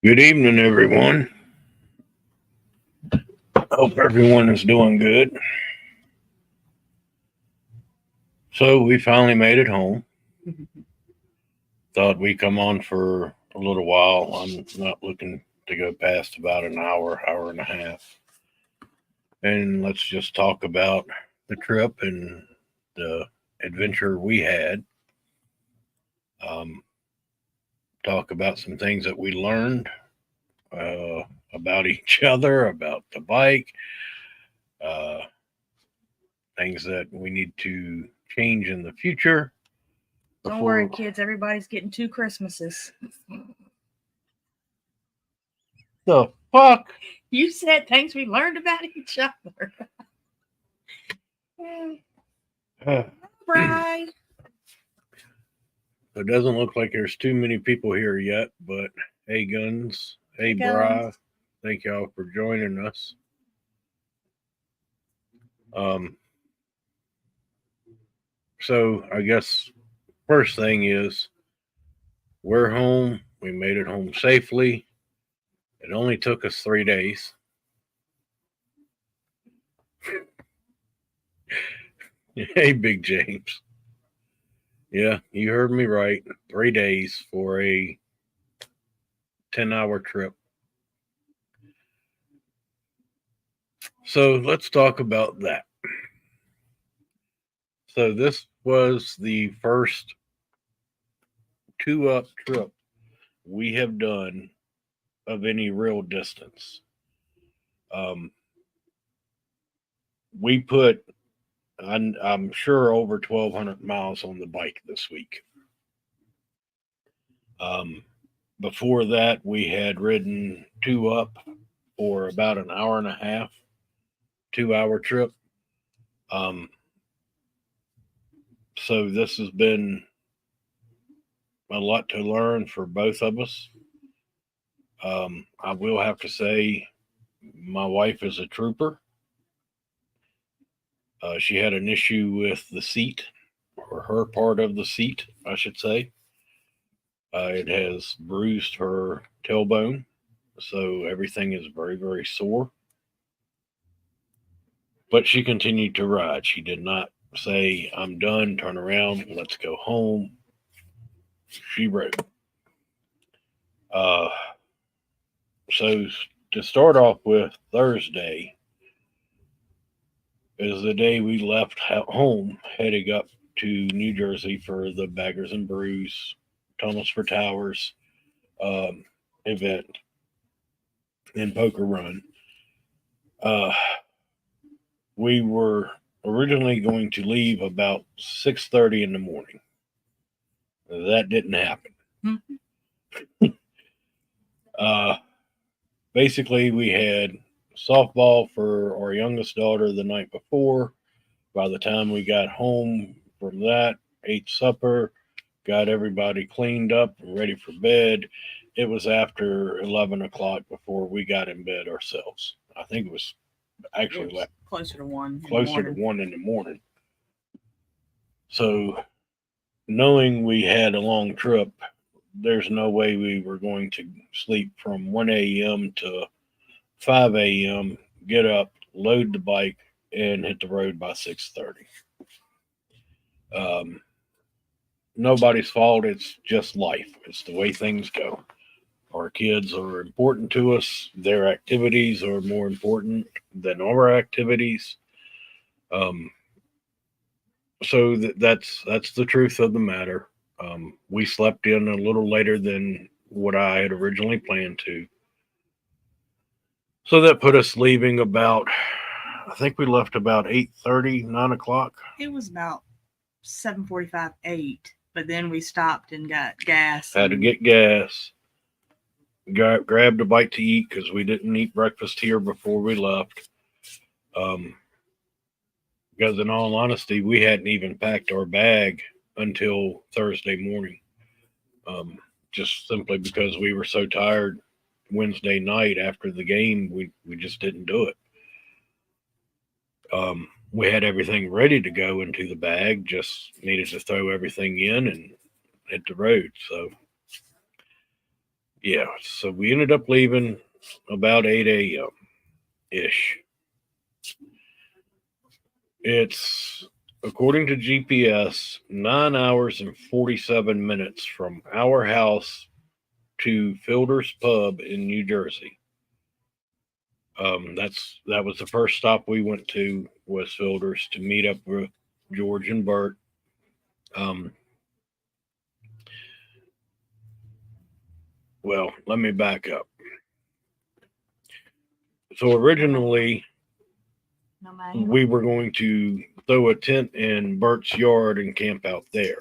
Good evening, everyone. Hope everyone is doing good. So, we finally made it home. Thought we'd come on for a little while. I'm not looking to go past about an hour, hour and a half. And let's just talk about the trip and the adventure we had. Um, talk about some things that we learned uh, about each other, about the bike, uh, things that we need to change in the future. Don't worry, kids. Everybody's getting 2 Christmases. The fuck? You said things we learned about each other. Bride. It doesn't look like there's too many people here yet, but hey, Guns. Hey, Bri. Thank y'all for joining us. So I guess first thing is we're home. We made it home safely. It only took us 3 days. Hey, Big James. Yeah, you heard me right. 3 days for a 10-hour trip. So let's talk about that. So this was the first 2-up trip we have done of any real distance. We put, I'm sure, over 1,200 miles on the bike this week. Before that, we had ridden 2-up for about an hour and a half, 2-hour trip. So this has been a lot to learn for both of us. I will have to say, my wife is a trooper. She had an issue with the seat, or her part of the seat, I should say. It has bruised her tailbone, so everything is very, very sore. But she continued to ride. She did not say, I'm done, turn around, let's go home. She rode. So to start off with, Thursday is the day we left home, heading up to New Jersey for the Baggers and Brews Tunnels for Towers event in Poker Run. We were originally going to leave about 6:30 in the morning. That didn't happen. Basically, we had softball for our youngest daughter the night before. By the time we got home from that, ate supper, got everybody cleaned up and ready for bed, it was after 11 o'clock before we got in bed ourselves. I think it was actually closer to 1. Closer to 1 in the morning. So, knowing we had a long trip, there's no way we were going to sleep from 1 a.m. to 5 a.m., get up, load the bike, and hit the road by 6:30. Nobody's fault. It's just life. It's the way things go. Our kids are important to us. Their activities are more important than our activities. So that's the truth of the matter. We slept in a little later than what I had originally planned to. So that put us leaving about, I think we left about 8:30, 9 o'clock. It was about 7:45, 8. But then we stopped and got gas. Had to get gas. Grabbed a bite to eat because we didn't eat breakfast here before we left. Because in all honesty, we hadn't even packed our bag until Thursday morning. Just simply because we were so tired Wednesday night after the game, we just didn't do it. We had everything ready to go into the bag, just needed to throw everything in and hit the road. So, Yeah, so we ended up leaving about 8 a.m. ish. It's, according to GPS, 9 hours and 47 minutes from our house to Fielder's Pub in New Jersey. That was the first stop we went to, was Fielder's, to meet up with George and Bert. Well, let me back up. So originally, No matter. we were going to throw a tent in Bert's yard and camp out there.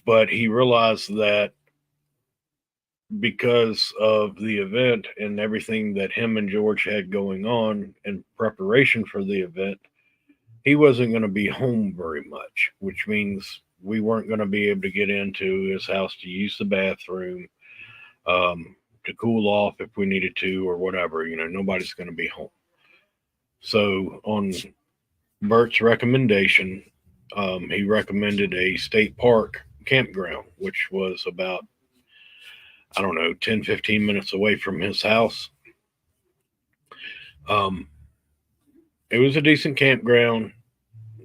But he realized that because of the event and everything that him and George had going on in preparation for the event, he wasn't going to be home very much, which means we weren't going to be able to get into his house to use the bathroom, to cool off if we needed to or whatever. Nobody's going to be home. So on Bert's recommendation, he recommended a state park campground, which was about, I don't know, 10, 15 minutes away from his house. It was a decent campground.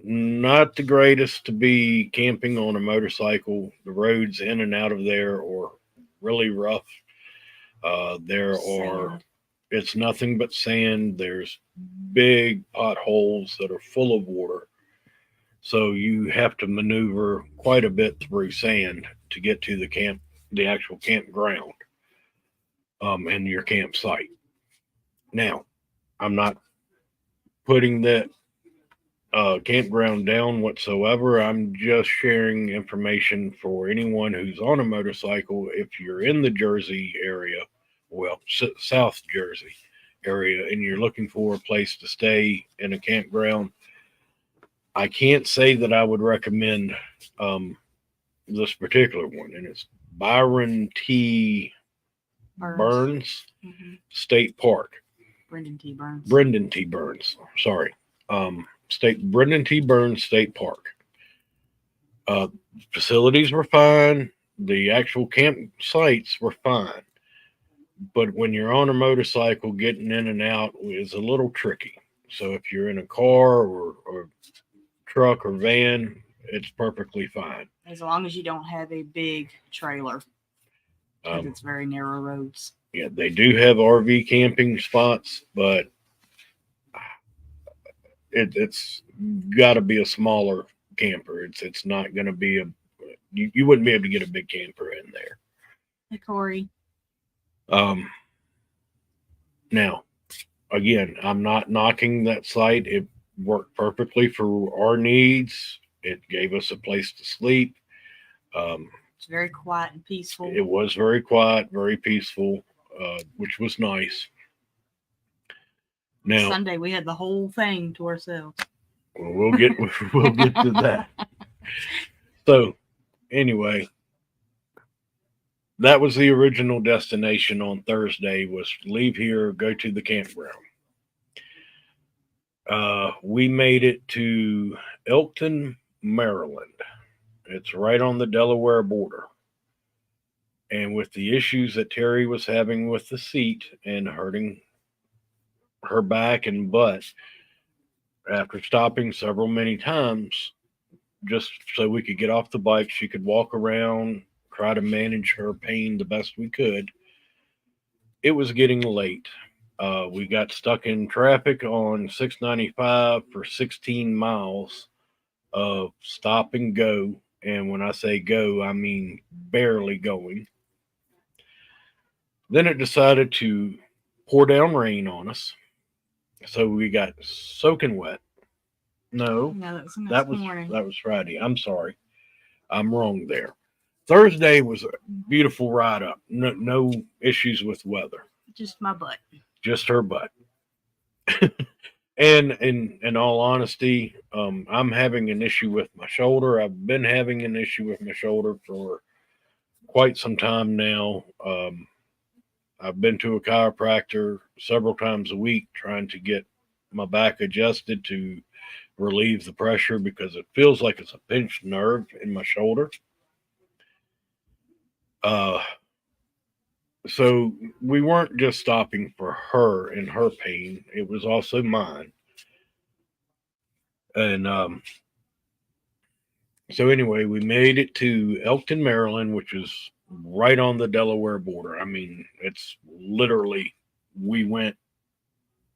Not the greatest to be camping on a motorcycle. The roads in and out of there are really rough. Sand. It's nothing but sand. There's big potholes that are full of water. So you have to maneuver quite a bit through sand to get to the actual campground, and your campsite. Now, I'm not putting that campground down whatsoever. I'm just sharing information for anyone who's on a motorcycle. If you're in the Jersey area, well, South Jersey area, and you're looking for a place to stay in a campground, I can't say that I would recommend this particular one, and it's Byron T. Burns Mhm. State Park. Brendan T. Burns. Brendan T. Burns. Sorry. Brendan T. Burns State Park. Facilities were fine. The actual campsites were fine. But when you're on a motorcycle, getting in and out is a little tricky. So if you're in a car or truck or van, it's perfectly fine. As long as you don't have a big trailer, because it's very narrow roads. Yeah, they do have RV camping spots, but it's got to be a smaller camper. It's not going to be you wouldn't be able to get a big camper in there. Hey, Corey. Now, again, I'm not knocking that site. It worked perfectly for our needs. It gave us a place to sleep. It's very quiet and peaceful. It was very quiet, very peaceful, which was nice. Now, Sunday we had the whole thing to ourselves. We'll get to that. So, anyway, that was the original destination on Thursday, was leave here, go to the campground. We made it to Elkton, Maryland. It's right on the Delaware border. And with the issues that Terry was having with the seat and hurting her back and butt, after stopping many times, just so we could get off the bike, she could walk around, try to manage her pain the best we could. It was getting late. We got stuck in traffic on 695 for 16 miles of stop and go. And when I say go, I mean barely going. Then it decided to pour down rain on us. So we got soaking wet. No, that was morning. That was Friday. I'm sorry. I'm wrong there. Thursday was a beautiful ride up. No issues with weather. Just my butt. Just her butt. And in all honesty, I'm having an issue with my shoulder. I've been having an issue with my shoulder for quite some time now. I've been to a chiropractor several times a week trying to get my back adjusted to relieve the pressure, because it feels like it's a pinched nerve in my shoulder. So we weren't just stopping for her and her pain, it was also mine. And so anyway, we made it to Elkton, Maryland, which is right on the Delaware border. I mean, it's literally, we went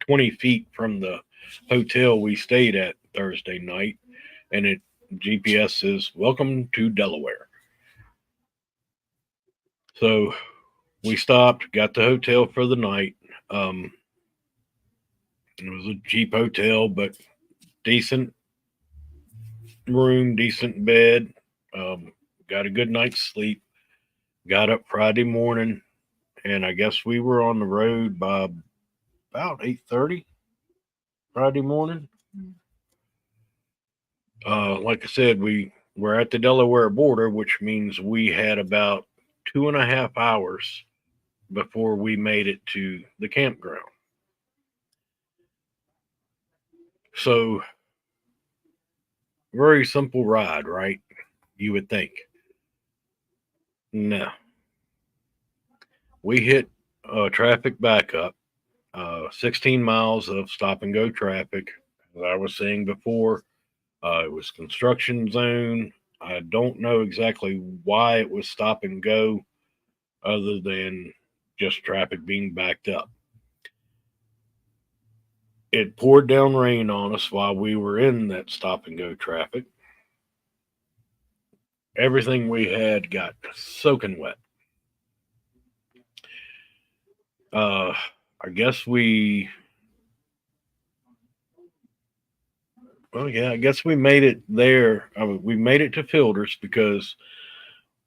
20 feet from the hotel we stayed at Thursday night, and it GPS says, "Welcome to Delaware." So we stopped, got the hotel for the night. Um, it was a cheap hotel, but decent room, decent bed. Um, got a good night's sleep. Got up Friday morning, and I guess we were on the road by about 8:30 Friday morning. Like I said, we were at the Delaware border, which means we had about 2.5 hours before we made it to the campground. So, very simple ride, right? You would think. No, we hit traffic backup, 16 miles of stop and go traffic. As I was saying before, it was construction zone. I don't know exactly why it was stop and go, other than just traffic being backed up. It poured down rain on us while we were in that stop and go traffic. Everything we had got soaking wet. Uh, I guess I guess we made it there. We made it to Fielders because,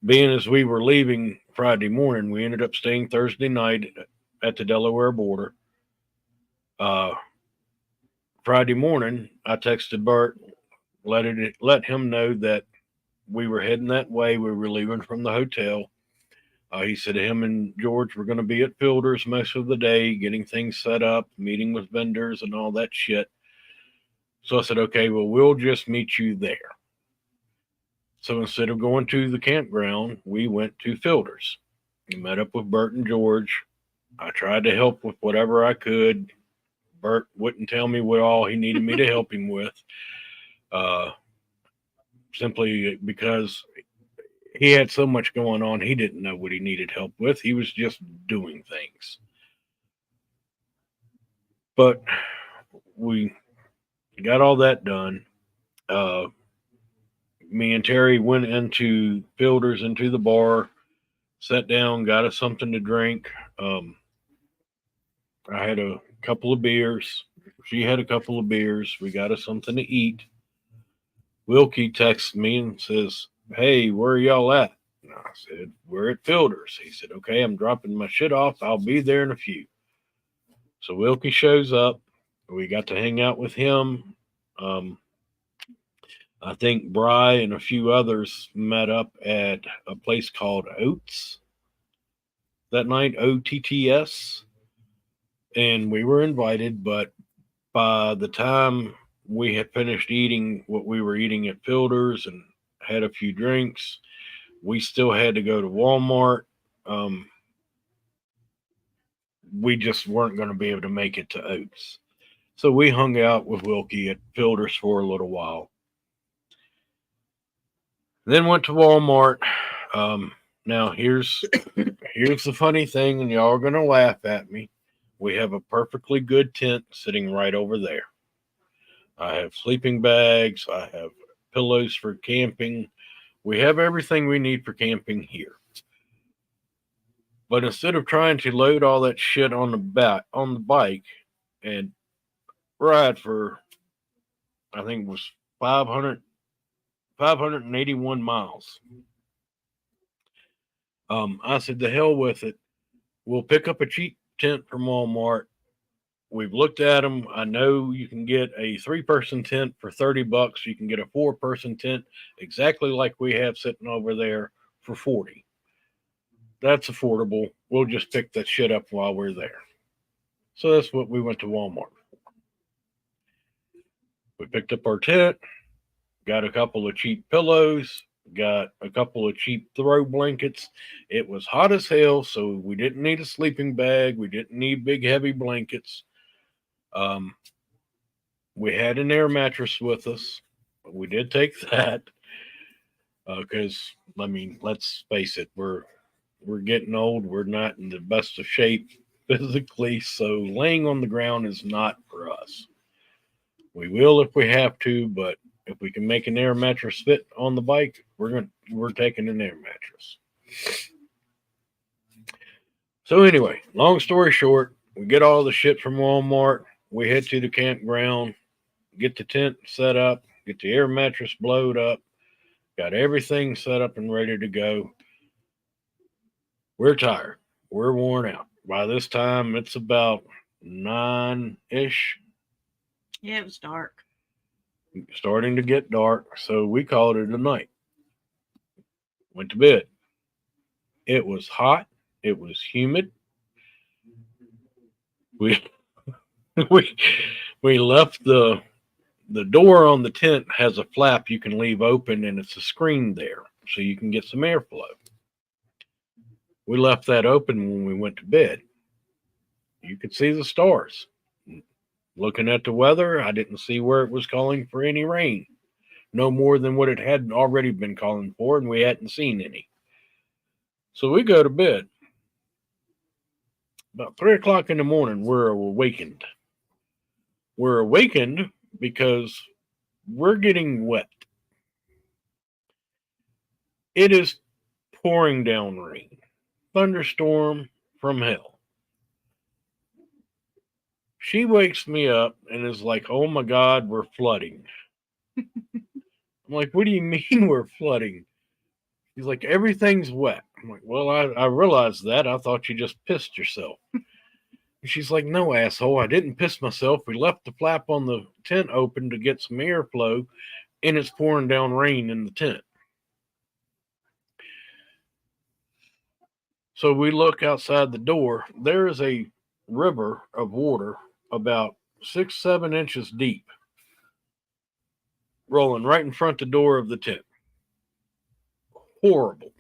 being as we were leaving Friday morning, we ended up staying Thursday night at the Delaware border. Uh, Friday morning, I texted Bert, let him know that we were heading that way. We were leaving from the hotel. He said him and George were going to be at Fielders most of the day, getting things set up, meeting with vendors, and all that shit. So I said, okay, well, we'll just meet you there. So instead of going to the campground, we went to Fielders. We met up with Bert and George. I tried to help with whatever I could. Bert wouldn't tell me what all he needed me to help him with, uh, simply because he had so much going on. He didn't know what he needed help with. He was just doing things. But we got all that done. Uh, Me and Terry went into Fielders, into the bar, sat down, got us something to drink. I had a couple of beers. She had a couple of beers. We got us something to eat. Wilkie texts me and says, "Hey, where are y'all at?" And I said, "We're at Fielders." He said, "Okay, I'm dropping my shit off. I'll be there in a few." So Wilkie shows up. We got to hang out with him. Um, I think Bry and a few others met up at a place called Oats that night, OTTS. And we were invited, but by the time we had finished eating what we were eating at Fielders and had a few drinks, we still had to go to Walmart. Um, we just weren't going to be able to make it to Oats. So we hung out with Wilkie at Fielders for a little while. Then went to Walmart. Now here's the funny thing, and y'all are gonna laugh at me. We have a perfectly good tent sitting right over there. I have sleeping bags. I have pillows for camping. We have everything we need for camping here. But instead of trying to load all that shit on the bike and ride for, I think it was 581 miles, I said, the hell with it. We'll pick up a cheap tent from Walmart. We've looked at them. I know you can get a 3-person tent for $30. You can get a 4-person tent exactly like we have sitting over there for 40. That's affordable. We'll just pick that shit up while we're there. So that's what we went to Walmart for. We picked up our tent, got a couple of cheap pillows, got a couple of cheap throw blankets. It was hot as hell, so we didn't need a sleeping bag. We didn't need big, heavy blankets. Um, we had an air mattress with us. We did take that because, I mean, let's face it, we're getting old. We're not in the best of shape physically, so laying on the ground is not for us. We will if we have to, but if we can make an air mattress fit on the bike, we're taking an air mattress. So anyway, long story short, we get all the shit from Walmart. We head to the campground, get the tent set up, get the air mattress blowed up, got everything set up and ready to go. We're tired. We're worn out. By this time, it's about 9-ish, Yeah, it was dark. starting to get dark. So we called it a night. Went to bed. It was hot. It was humid. We we we left the door on the tent has a flap you can leave open and it's a screen there so you can get some airflow. We left that open when we went to bed. You could see the stars. Looking at the weather, I didn't see where it was calling for any rain. No more than what it had already been calling for, and we hadn't seen any. So we go to bed. About 3 o'clock in the morning, we're awakened. We're awakened because we're getting wet. It is pouring down rain. Thunderstorm from hell. She wakes me up and is like, "Oh my God, we're flooding." I'm like, "What do you mean we're flooding?" She's like, "Everything's wet." I'm like, "Well, I realized that. I thought you just pissed yourself." And she's like, "No, asshole, I didn't piss myself. We left the flap on the tent open to get some airflow, and it's pouring down rain in the tent." So we look outside the door. There is a river of water about 6, 7 inches deep, rolling right in front the door of the tent. Horrible.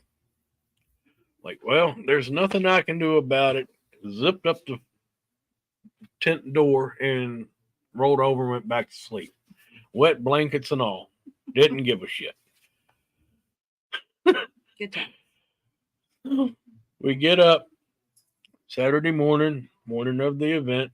Like, well, there's nothing I can do about it. Zipped up the tent door and rolled over and went back to sleep. Wet blankets and all. Didn't give a shit. Good time. We get up Saturday morning of the event,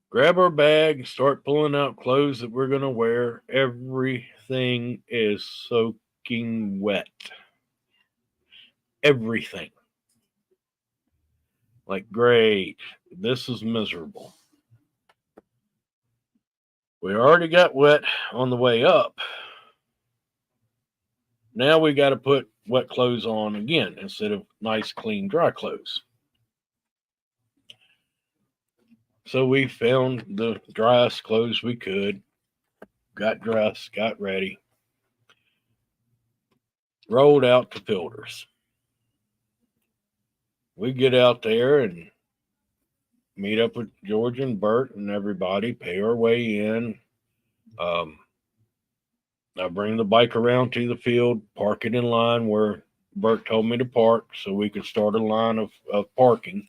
grab our bag, start pulling out clothes that we're going to wear. Everything is soaking wet. Everything. Like, great. This is miserable. We already got wet on the way up. Now we got to put wet clothes on again instead of nice, clean, dry clothes. So we found the driest clothes we could, got dressed, got ready, rolled out to Filters. We get out there and meet up with George and Bert and everybody, pay our way in. I bring the bike around to the field, park it in line where Bert told me to park so we could start a line of parking.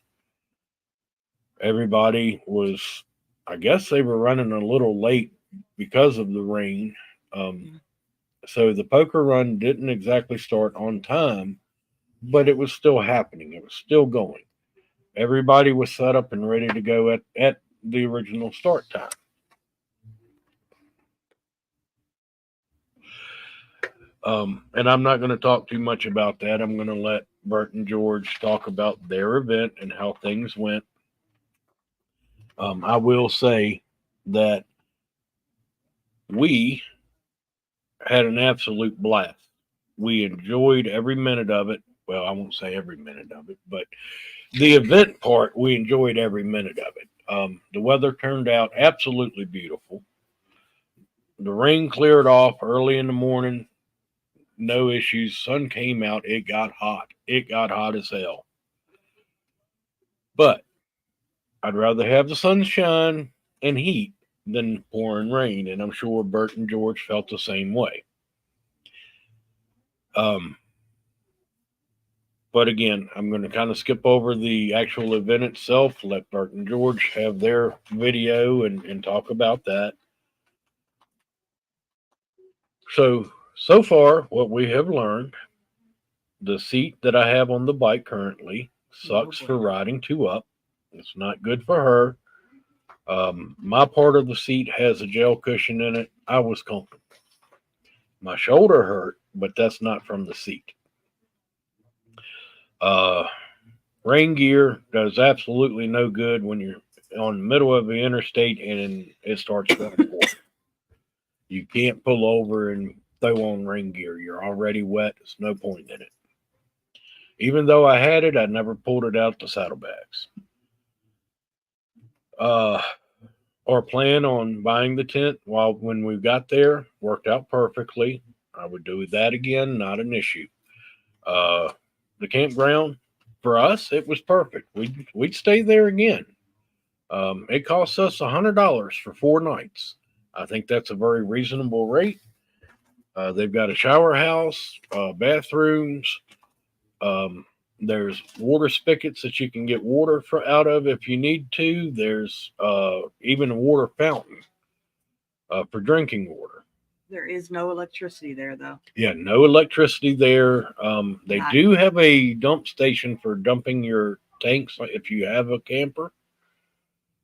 Everybody was, I guess they were running a little late because of the rain. So the poker run didn't exactly start on time, but it was still happening. It was still going. Everybody was set up and ready to go at the original start time. And I'm not going to talk too much about that. I'm going to let Bert and George talk about their event and how things went. I will say that we had an absolute blast. We enjoyed every minute of it. Well, I won't say every minute of it, but the event part, we enjoyed every minute of it. The weather turned out absolutely beautiful. The rain cleared off early in the morning. No issues. Sun came out. It got hot. It got hot as hell. But I'd rather have the sunshine and heat than pouring rain, and I'm sure Bert and George felt the same way. But again, I'm going to kind of skip over the actual event itself, let Bert and George have their video and talk about that. So far, what we have learned, the seat that I have on the bike currently sucks for riding two up. It's not good for her. My part of the seat has a gel cushion in it. I was comfortable. My shoulder hurt, but that's not from the seat. Rain gear does absolutely no good when you're on the middle of the interstate and it starts running water. You can't pull over and throw on rain gear. You're already wet. There's no point in it. Even though I had it, I never pulled it out the saddlebags. Our plan on buying the tent when we got there worked out perfectly. I would do that again, not an issue. The campground, for us, it was perfect. We'd stay there again. It cost us $100 for 4 nights. I think that's a very reasonable rate. They've got a shower house, bathrooms. There's water spigots that you can get water out of if you need to. There's even a water fountain for drinking water. There is no electricity there, though. Yeah, no electricity there. They do have a dump station for dumping your tanks if you have a camper.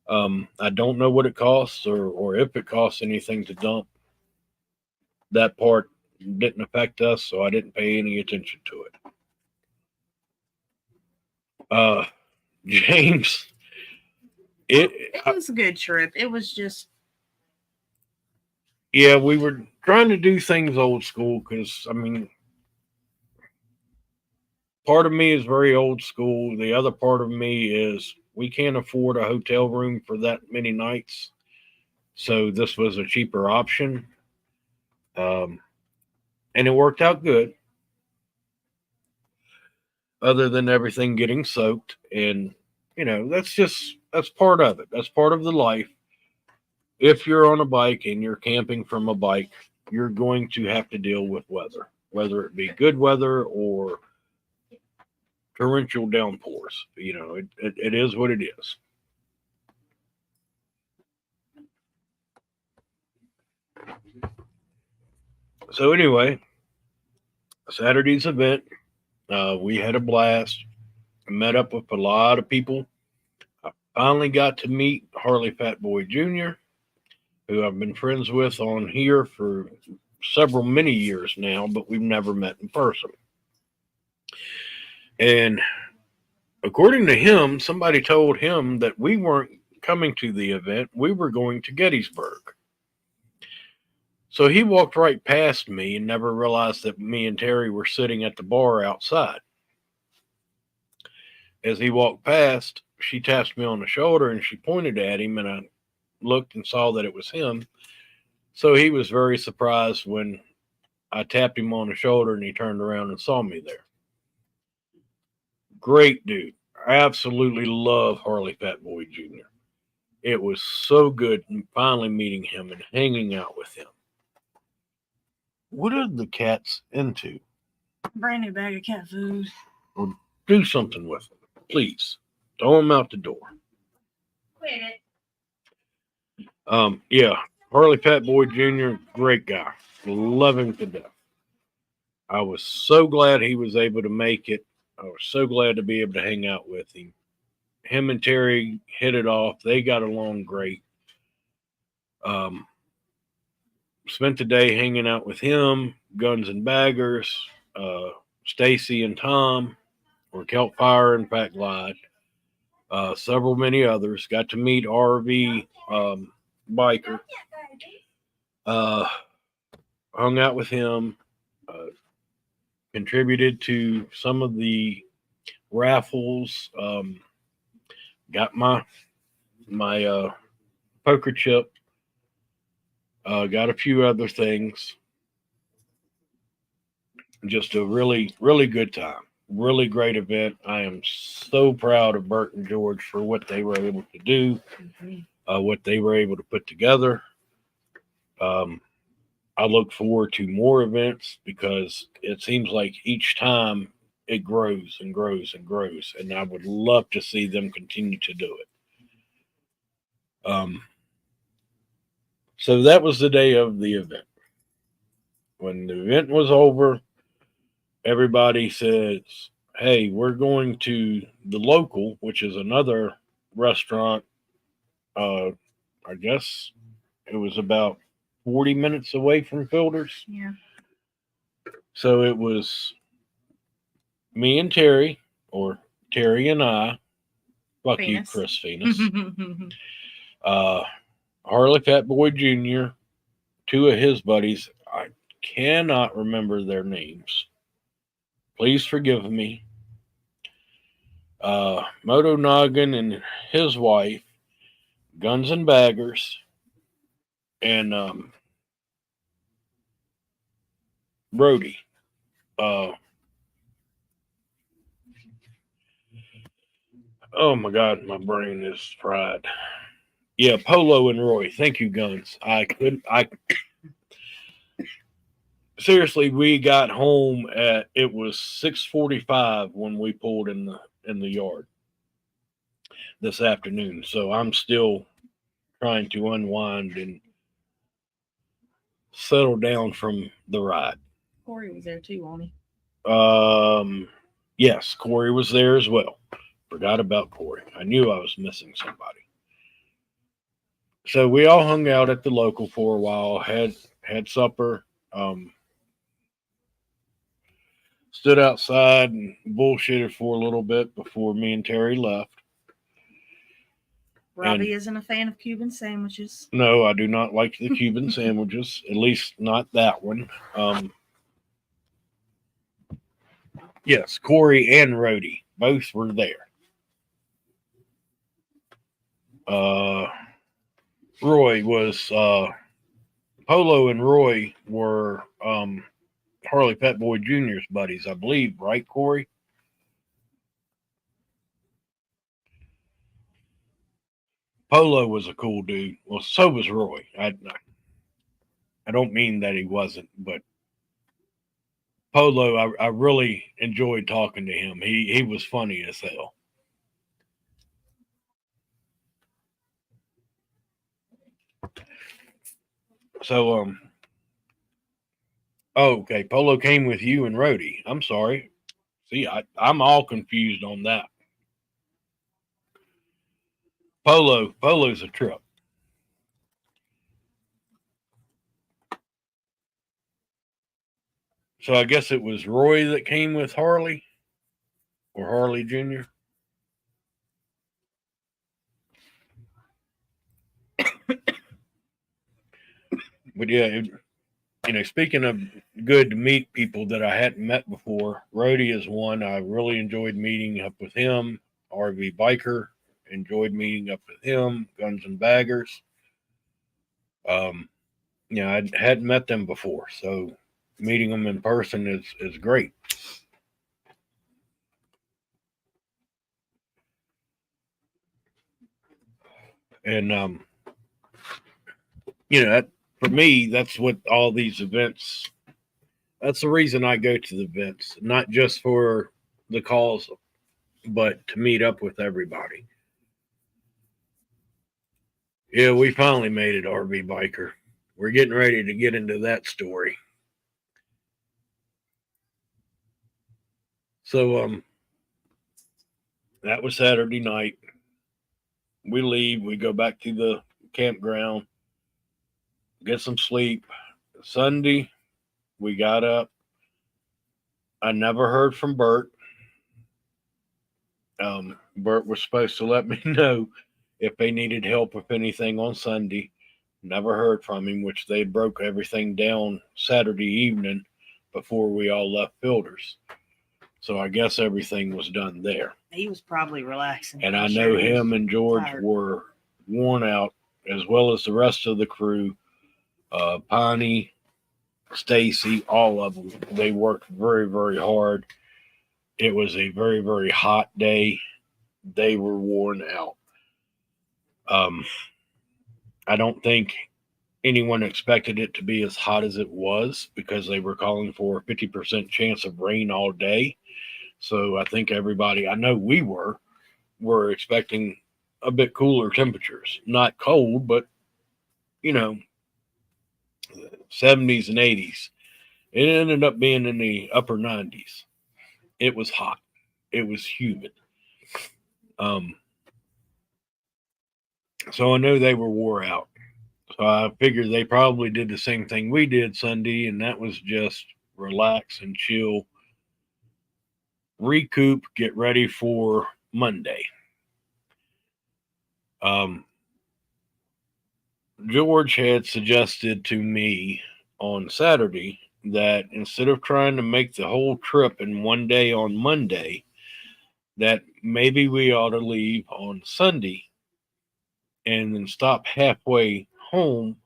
I don't know what it costs or if it costs anything to dump. That part didn't affect us, so I didn't pay any attention to it. James, it was a good trip. It was just... Yeah, we were trying to do things old school because, I mean, part of me is very old school. The other part of me is we can't afford a hotel room for that many nights. So this was a cheaper option. And it worked out good. Other than everything getting soaked. And, that's part of it. That's part of the life. If you're on a bike and you're camping from a bike, you're going to have to deal with weather, whether it be good weather or torrential downpours. It is what it is. So anyway, Saturday's event, we had a blast. I met up with a lot of people. I finally got to meet Harley Fat Boy Jr., who I've been friends with on here for many years now, but we've never met in person. And according to him, somebody told him that we weren't coming to the event. We were going to Gettysburg. So he walked right past me and never realized that me and Terry were sitting at the bar outside. As he walked past, she tapped me on the shoulder and she pointed at him, and I looked and saw that it was him. So he was very surprised when I tapped him on the shoulder and he turned around and saw me there. Great dude. I absolutely love Harley Fat Boy Jr. It was so good finally meeting him and hanging out with him. What are the cats into? Brand new bag of cat food. Or do something with them, please. Throw them out the door. Quit it. Yeah, Harley Fat Boy Jr., great guy. Love him to death. I was so glad he was able to make it. I was so glad to be able to hang out with him. Him and Terry hit it off. They got along great. Spent the day hanging out with him, Guns and Baggers, Stacy and Tom, or Kelp Fire and Fat Glide. Many others. Got to meet RV biker. Hung out with him. Contributed to some of the raffles. Got my poker chip. Got a few other things. Just a really, really good time. Really great event. I am so proud of Bert and George for what they were able to do. what they were able to put together. I look forward to more events because it seems like each time it grows and grows and grows, and I would love to see them continue to do it. So that was the day of the event. When the event was over, everybody says, "Hey, we're going to the local, which is another restaurant. I guess it was about 40 minutes away from Fielders." Yeah. So it was me and Terry, or Terry and I. Fuck you, Venus. Chris Venus. Harley Fat Boy Jr., two of his buddies. I cannot remember their names. Please forgive me. Moto Noggin and his wife, Guns and Baggers, and Brody. Oh my God, my brain is fried. Yeah, Polo and Roy. Thank you, Guns. I seriously, we got home at, it was 6:45 when we pulled in the yard this afternoon. So I'm still trying to unwind and settle down from the ride. Corey was there too, wasn't he? Yes, Corey was there as well. Forgot about Corey. I knew I was missing somebody. So we all hung out at the local for a while, had supper, stood outside and bullshitted for a little bit before me and Terry left. Robbie isn't a fan of Cuban sandwiches. No, I do not like the Cuban sandwiches, at least not that one. Yes, Corey and Rhodey both were there. Roy was Polo and Roy were Harley Pet Boy Jr.'s buddies, I believe, right, Corey? Polo was a cool dude. Well, so was Roy. I don't mean that he wasn't, but Polo, I really enjoyed talking to him. He was funny as hell. So oh, okay. Polo came with you and Rhodey. I'm sorry. See, I'm all confused on that. Polo's a trip. So I guess it was Roy that came with Harley, or Harley Jr. But yeah, speaking of good to meet people that I hadn't met before, Rhodey is one. I really enjoyed meeting up with him. RV Biker, enjoyed meeting up with him. Guns and Baggers. I hadn't met them before, so meeting them in person is great. And that, for me, that's what all these events. That's the reason I go to the events, not just for the calls, but to meet up with everybody. Yeah, we finally made it, RV Biker. We're getting ready to get into that story. So that was Saturday night. We leave, we go back to the campground, get some sleep. Sunday, we got up. I never heard from Bert. Bert was supposed to let me know if they needed help with anything on Sunday. Never heard from him, which they broke everything down Saturday evening before we all left Fielders. So I guess everything was done there. He was probably relaxing. And I know him and George were worn out, as well as the rest of the crew. Piney, Stacy, all of them. They worked very, very hard. It was a very, very hot day. They were worn out. I don't think anyone expected it to be as hot as it was because they were calling for a 50% chance of rain all day. So I think everybody, I know we were expecting a bit cooler temperatures. Not cold, but, you know, 70s and 80s. It ended up being in the upper 90s. It was hot. It was humid. So I know they were wore out. So I figured they probably did the same thing we did Sunday, and that was just relax and chill, recoup, get ready for Monday. George had suggested to me on Saturday that instead of trying to make the whole trip in one day on Monday, that maybe we ought to leave on Sunday and then stop halfway home,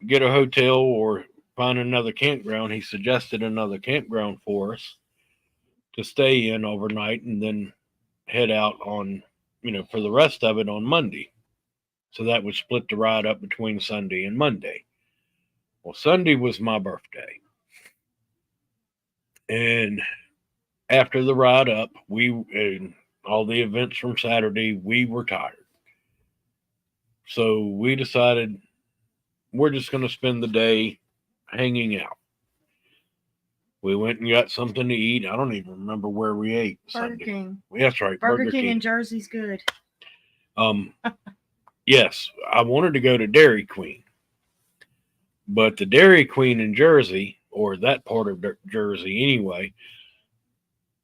get a hotel or find another campground. He suggested another campground for us to stay in overnight and then head out on, for the rest of it on Monday. So that would split the ride up between Sunday and Monday. Well, Sunday was my birthday. And after the ride up, and all the events from Saturday, we were tired. So we decided we're just going to spend the day hanging out. We went and got something to eat. I don't even remember where we ate Burger Sunday. King. That's right. Burger King in Jersey's good. Yes, I wanted to go to Dairy Queen. But the Dairy Queen in Jersey, or that part of Jersey anyway,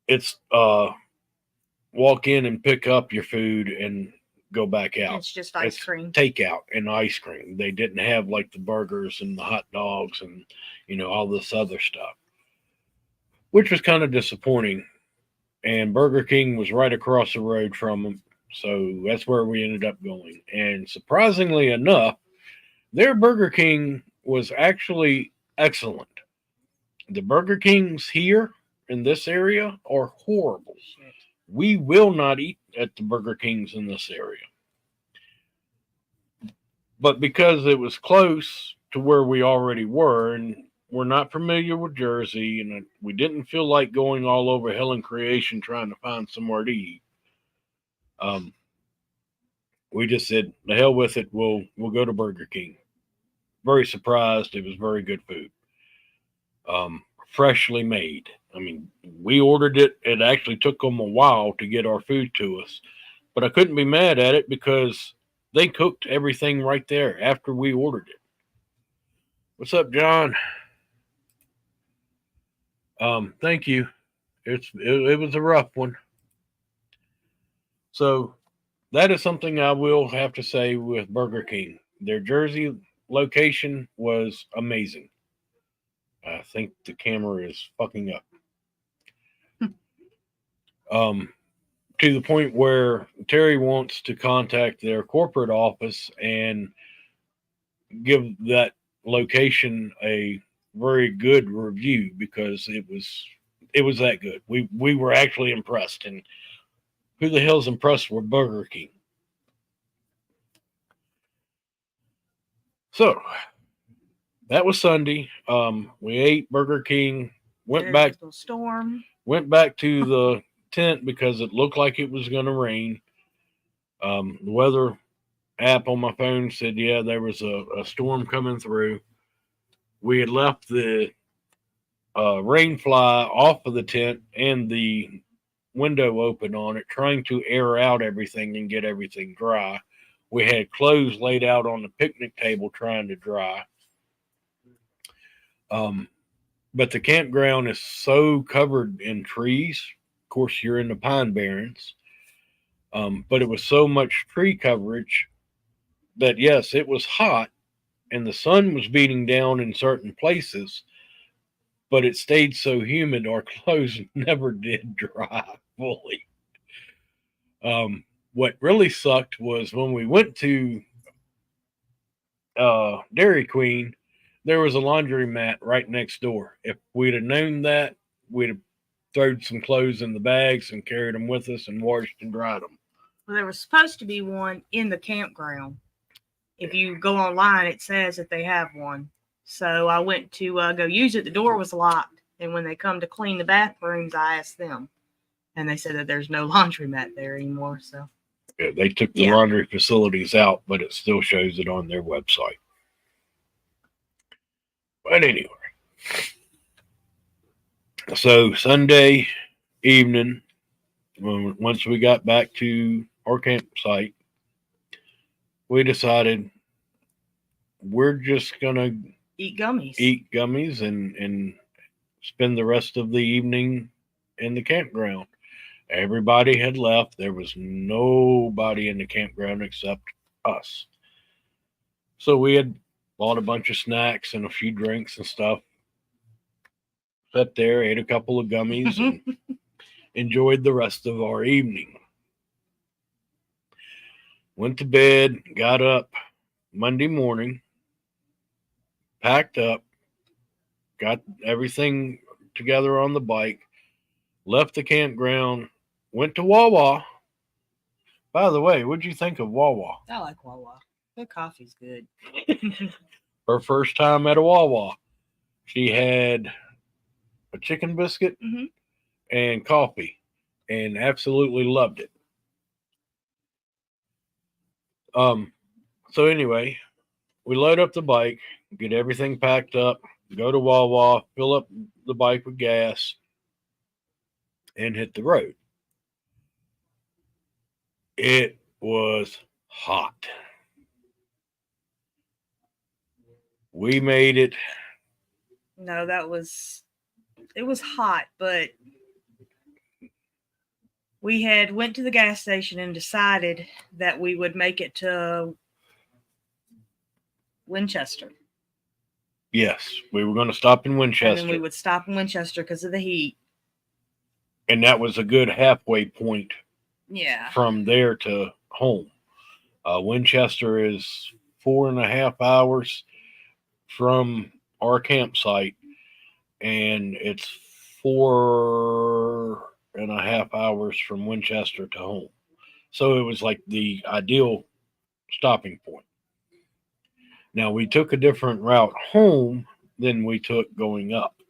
it's walk in and pick up your food and go back out. It's just ice cream. Takeout and ice cream. They didn't have like the burgers and the hot dogs and, all this other stuff, which was kind of disappointing. And Burger King was right across the road from them. So that's where we ended up going. And surprisingly enough, their Burger King was actually excellent. The Burger Kings here in this area are horrible. Shit. We will not eat at the Burger Kings in this area. But because it was close to where we already were, and we're not familiar with Jersey, and we didn't feel like going all over Hell and Creation trying to find somewhere to eat. We just said, the hell with it. We'll go to Burger King. Very surprised. It was very good food. Freshly made. I mean, we ordered it. It actually took them a while to get our food to us, but I couldn't be mad at it because they cooked everything right there after we ordered it. What's up, John? Thank you. It was a rough one. So that is something I will have to say with Burger King. Their Jersey location was amazing. I think the camera is fucking up. To the point where Terry wants to contact their corporate office and give that location a very good review because it was that good. We were actually impressed, and who the hell's impressed with Burger King? So that was Sunday. We ate Burger King, went back to the tent because it looked like it was going to rain. The weather app on my phone said, yeah, there was a storm coming through. We had left the rain fly off of the tent and the window open on it, trying to air out everything and get everything dry. We had clothes laid out on the picnic table trying to dry. But the campground is so covered in trees. Of course, you're in the Pine Barrens. But it was so much tree coverage that, yes, it was hot and the sun was beating down in certain places, but it stayed so humid our clothes never did dry fully. What really sucked was when we went to Dairy Queen, there was a laundromat right next door. If we'd have known that, we'd have thrown some clothes in the bags and carried them with us and washed and dried them. Well, there was supposed to be one in the campground, if you go online, it says that they have one. So I went to go use it. The door was locked. And when they come to clean the bathrooms, I asked them. And they said that there's no laundromat there anymore. So Yeah, they took the Yeah. laundry facilities out, but it still shows it on their website. But anyway, so Sunday evening, once we got back to our campsite, we decided we're just gonna eat gummies. eat gummies and spend the rest of the evening in the campground. Everybody had left. There was nobody in the campground except us. So we had bought a bunch of snacks and a few drinks and stuff. Sat there, ate a couple of gummies, and enjoyed the rest of our evening. Went to bed, got up Monday morning, packed up, got everything together on the bike, left the campground, went to Wawa. By the way, what'd you think of Wawa? I like Wawa. Their coffee's good. Her first time at a Wawa. She had a chicken biscuit Mhm. and coffee and absolutely loved it. So anyway, we load up the bike, get everything packed up, go to Wawa, fill up the bike with gas, and hit the road. It was hot. We made it. No, it was hot, but we had went to the gas station and decided that we would make it to Winchester. Yes, we were going to stop in And Winchester. then we would stop in Winchester because of the heat. And that was a good halfway point Yeah. from there to home. Winchester is 4.5 hours from our campsite, and it's 4.5 hours from Winchester to home. So it was like the ideal stopping point. Now, we took a different route home than we took going up.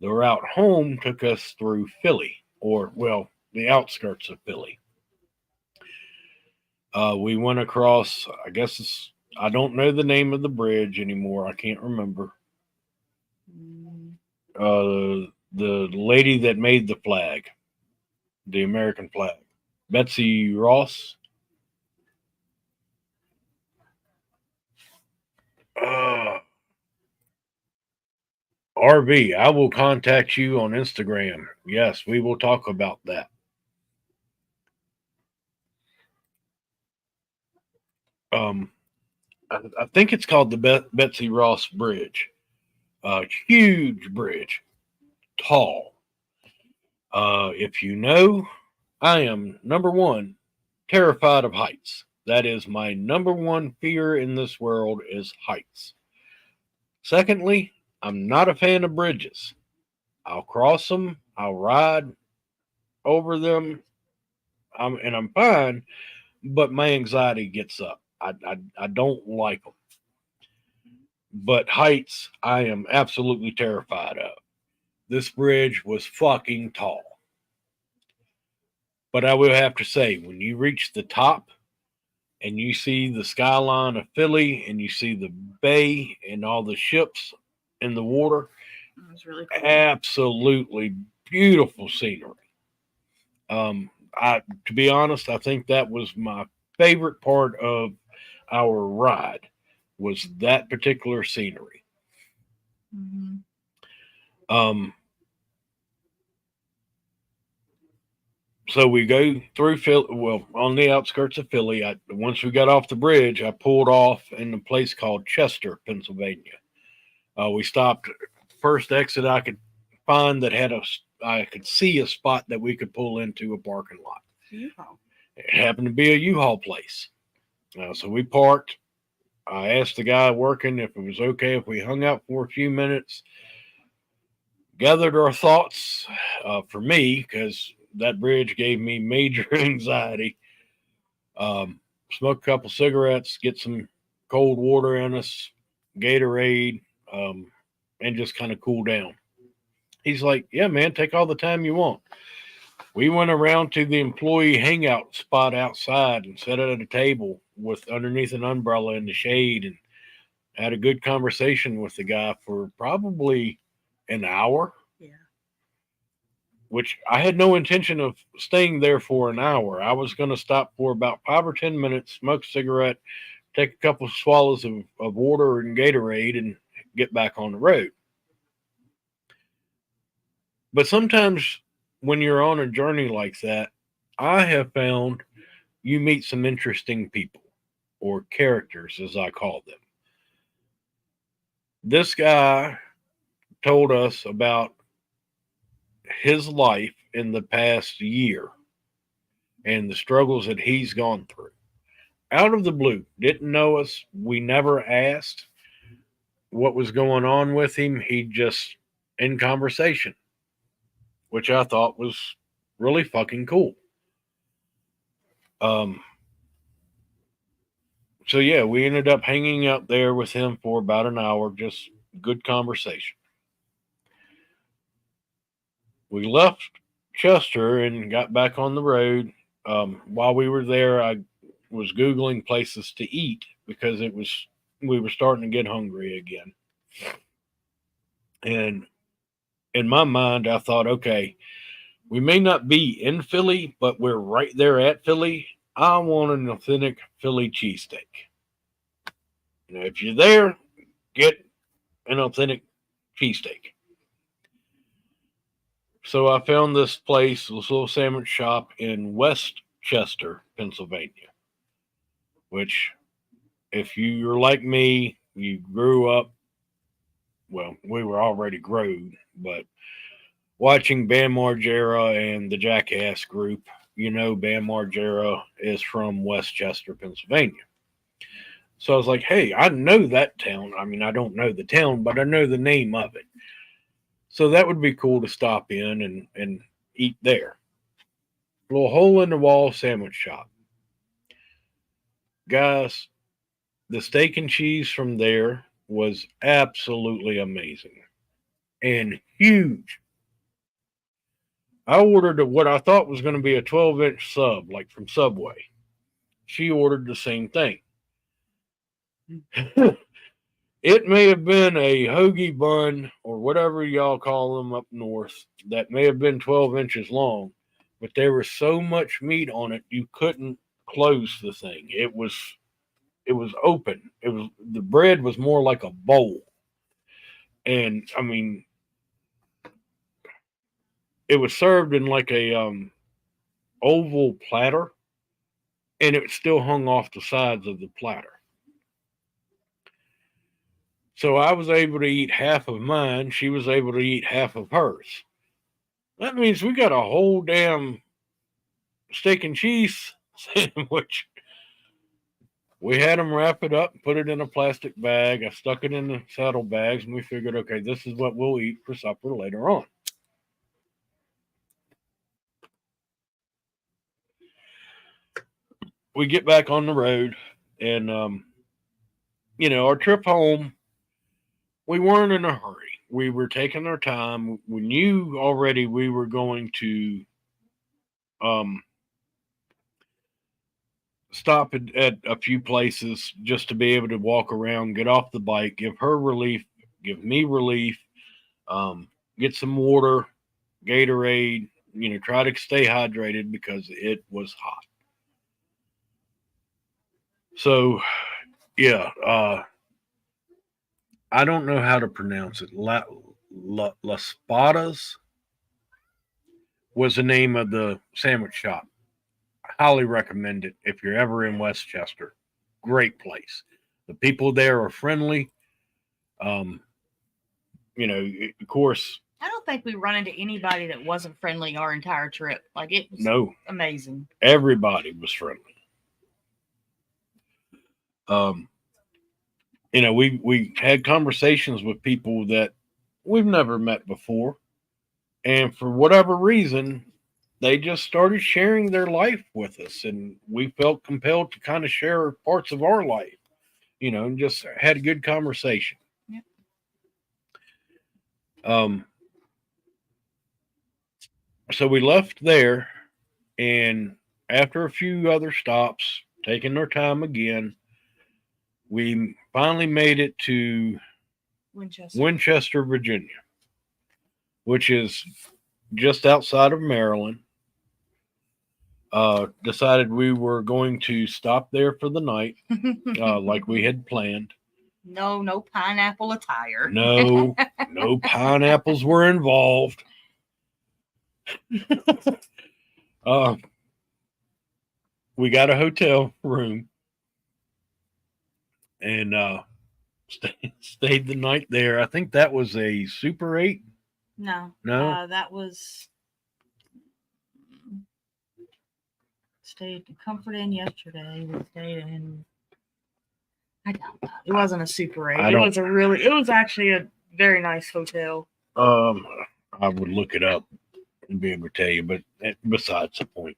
The route home took us through Philly, or, well, the outskirts of Philly. We went across, I don't know the name of the bridge anymore. I can't remember. The lady that made the flag, the American flag, Betsy Ross. RV, I will contact you on Instagram. Yes, we will talk about that. I think it's called the Betsy Ross Bridge. Huge bridge, tall. If you know, I am number one terrified of heights. That is my number one fear in this world is heights. Secondly, I'm not a fan of bridges. I'll cross them, I'll ride over them, and I'm fine, but my anxiety gets up. I don't like them. But heights, I am absolutely terrified of. This bridge was fucking tall. But I will have to say, when you reach the top and you see the skyline of Philly and you see the bay and all the ships in the water, It was really cool. absolutely beautiful scenery. To be honest, I think that was my favorite part of our ride was that particular scenery. Mm-hmm. So we go through Philly, well, on the outskirts of Philly. Once we got off the bridge, I pulled off in a place called Chester, Pennsylvania. We stopped first exit I could find that had I could see a spot that we could pull into a parking lot. U-Haul. It happened to be a U-Haul place. So we parked. I asked the guy working if it was okay if we hung out for a few minutes, gathered our thoughts for me, because that bridge gave me major anxiety. Smoke a couple cigarettes, get some cold water in us, Gatorade, and just kind of cool down. He's like, yeah, man, take all the time you want. We went around to the employee hangout spot outside and sat at a table with underneath an umbrella in the shade and had a good conversation with the guy for probably an hour. Yeah. Which I had no intention of staying there for an hour. I was going to stop for about 5 or 10 minutes, smoke a cigarette, take a couple of swallows of water and Gatorade, and get back on the road. But sometimes when you're on a journey like that, I have found you meet some interesting people or characters, as I call them. This guy told us about his life in the past year and the struggles that he's gone through. Out of the blue, didn't know us. We never asked what was going on with him. He just in conversation, which I thought was really fucking cool. So yeah, we ended up hanging out there with him for about an hour, just good conversation. We left Chester and got back on the road. While we were there, I was Googling places to eat because we were starting to get hungry again. And in my mind, I thought, okay, we may not be in Philly, but we're right there at Philly. I want an authentic Philly cheesesteak. Now, if you're there, get an authentic cheesesteak. So I found this place, this little sandwich shop in West Chester, Pennsylvania, which, if you're like me, you grew up, well, we were already grown, but watching Bam Margera and the Jackass group, you know, Bam Margera is from West Chester, Pennsylvania. So I was like, hey, I know that town. I mean, I don't know the town, but I know the name of it. So that would be cool to stop in and eat there. A little hole in the wall sandwich shop. Guys, the steak and cheese from there was absolutely amazing and huge. I ordered what I thought was going to be a 12-inch sub, like from Subway. She ordered the same thing. It may have been a hoagie bun or whatever y'all call them up north that may have been 12 inches long, but there was so much meat on it you couldn't close the thing. It was open. The bread was more like a bowl. And I mean, it was served in like a oval platter, and it still hung off the sides of the platter. So I was able to eat half of mine. She was able to eat half of hers. That means we got a whole damn steak and cheese sandwich. We had them wrap it up and put it in a plastic bag. I stuck it in the saddlebags, and we figured, okay, this is what we'll eat for supper later on. We get back on the road, and our trip home, we weren't in a hurry. We were taking our time. We knew already we were going to stop at a few places just to be able to walk around, get off the bike, give her relief, give me relief, get some water, Gatorade, try to stay hydrated because it was hot. So, yeah, I don't know how to pronounce it. Las Spadas was the name of the sandwich shop. I highly recommend it if you're ever in West Chester. Great place. The people there are friendly. Of course. I don't think we run into anybody that wasn't friendly our entire trip. Like, it was amazing. Everybody was friendly. We had conversations with people that we've never met before. And for whatever reason, they just started sharing their life with us. And we felt compelled to kind of share parts of our life. and just had a good conversation. Yep. So we left there, and after a few other stops, taking our time again, we finally made it to Winchester, Virginia, which is just outside of Maryland. Decided we were going to stop there for the night, like we had planned. No pineapple attire. No pineapples were involved. We got a hotel room and stayed the night there. I think that was a Super 8. No. That was stayed in Comfort Inn yesterday. We stayed in. I don't know. It wasn't a Super 8. It was actually a very nice hotel. I would look it up and be able to tell you, but besides the point.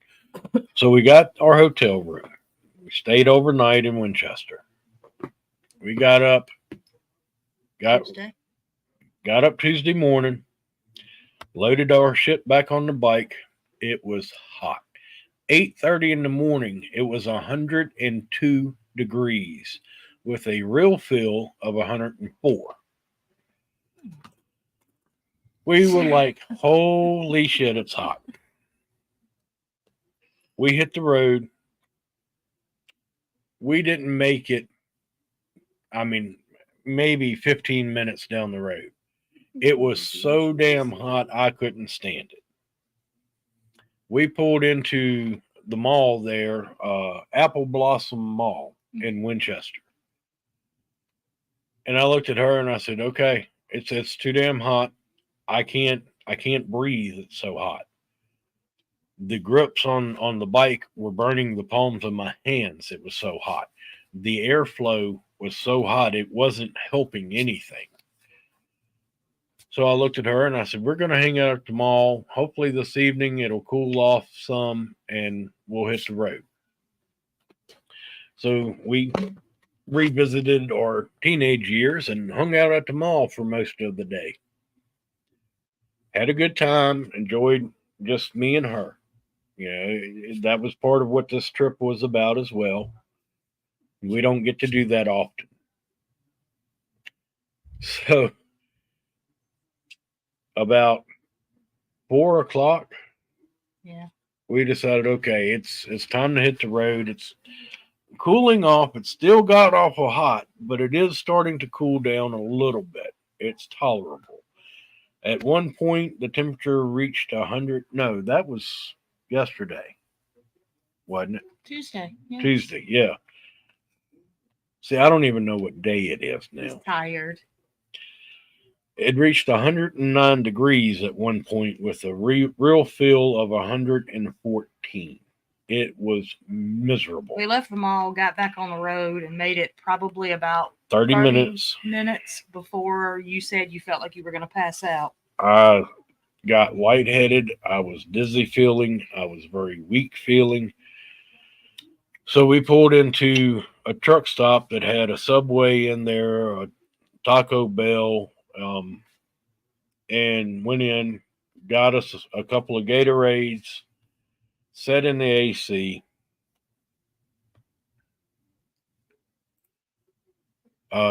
So we got our hotel room. We stayed overnight in Winchester. We got up Tuesday morning, loaded our shit back on the bike. It was hot. 8:30 in the morning, it was 102 degrees with a real feel of 104. We were like, holy shit, it's hot. We hit the road. We didn't make it, maybe 15 minutes down the road. It was so damn hot, I couldn't stand it. We pulled into the mall there, Apple Blossom Mall in Winchester. And I looked at her and I said, okay, it's too damn hot. I can't breathe. It's so hot. The grips on the bike were burning the palms of my hands. It was so hot. The airflow was so hot, it wasn't helping anything. So I looked at her and I said, we're going to hang out at the mall. Hopefully this evening it'll cool off some and we'll hit the road. So we revisited our teenage years and hung out at the mall for most of the day. Had a good time, enjoyed just me and her. That was part of what this trip was about as well. We don't get to do that often. So about 4:00, we decided, okay, it's time to hit the road. It's cooling off. It's still got awful hot, but it is starting to cool down a little bit. It's tolerable. At one point, the temperature reached 100. No, that was yesterday, wasn't it? Tuesday. Yeah. Tuesday, yeah. See, I don't even know what day it is now. I'm tired. It reached 109 degrees at one point with a real feel of 114. It was miserable. We left the mall, got back on the road, and made it probably about 30 minutes before you said you felt like you were going to pass out. I got lightheaded. I was dizzy feeling. I was very weak feeling. So we pulled into a truck stop that had a Subway in there, a Taco Bell, and went in, got us a couple of Gatorades, sat in the AC.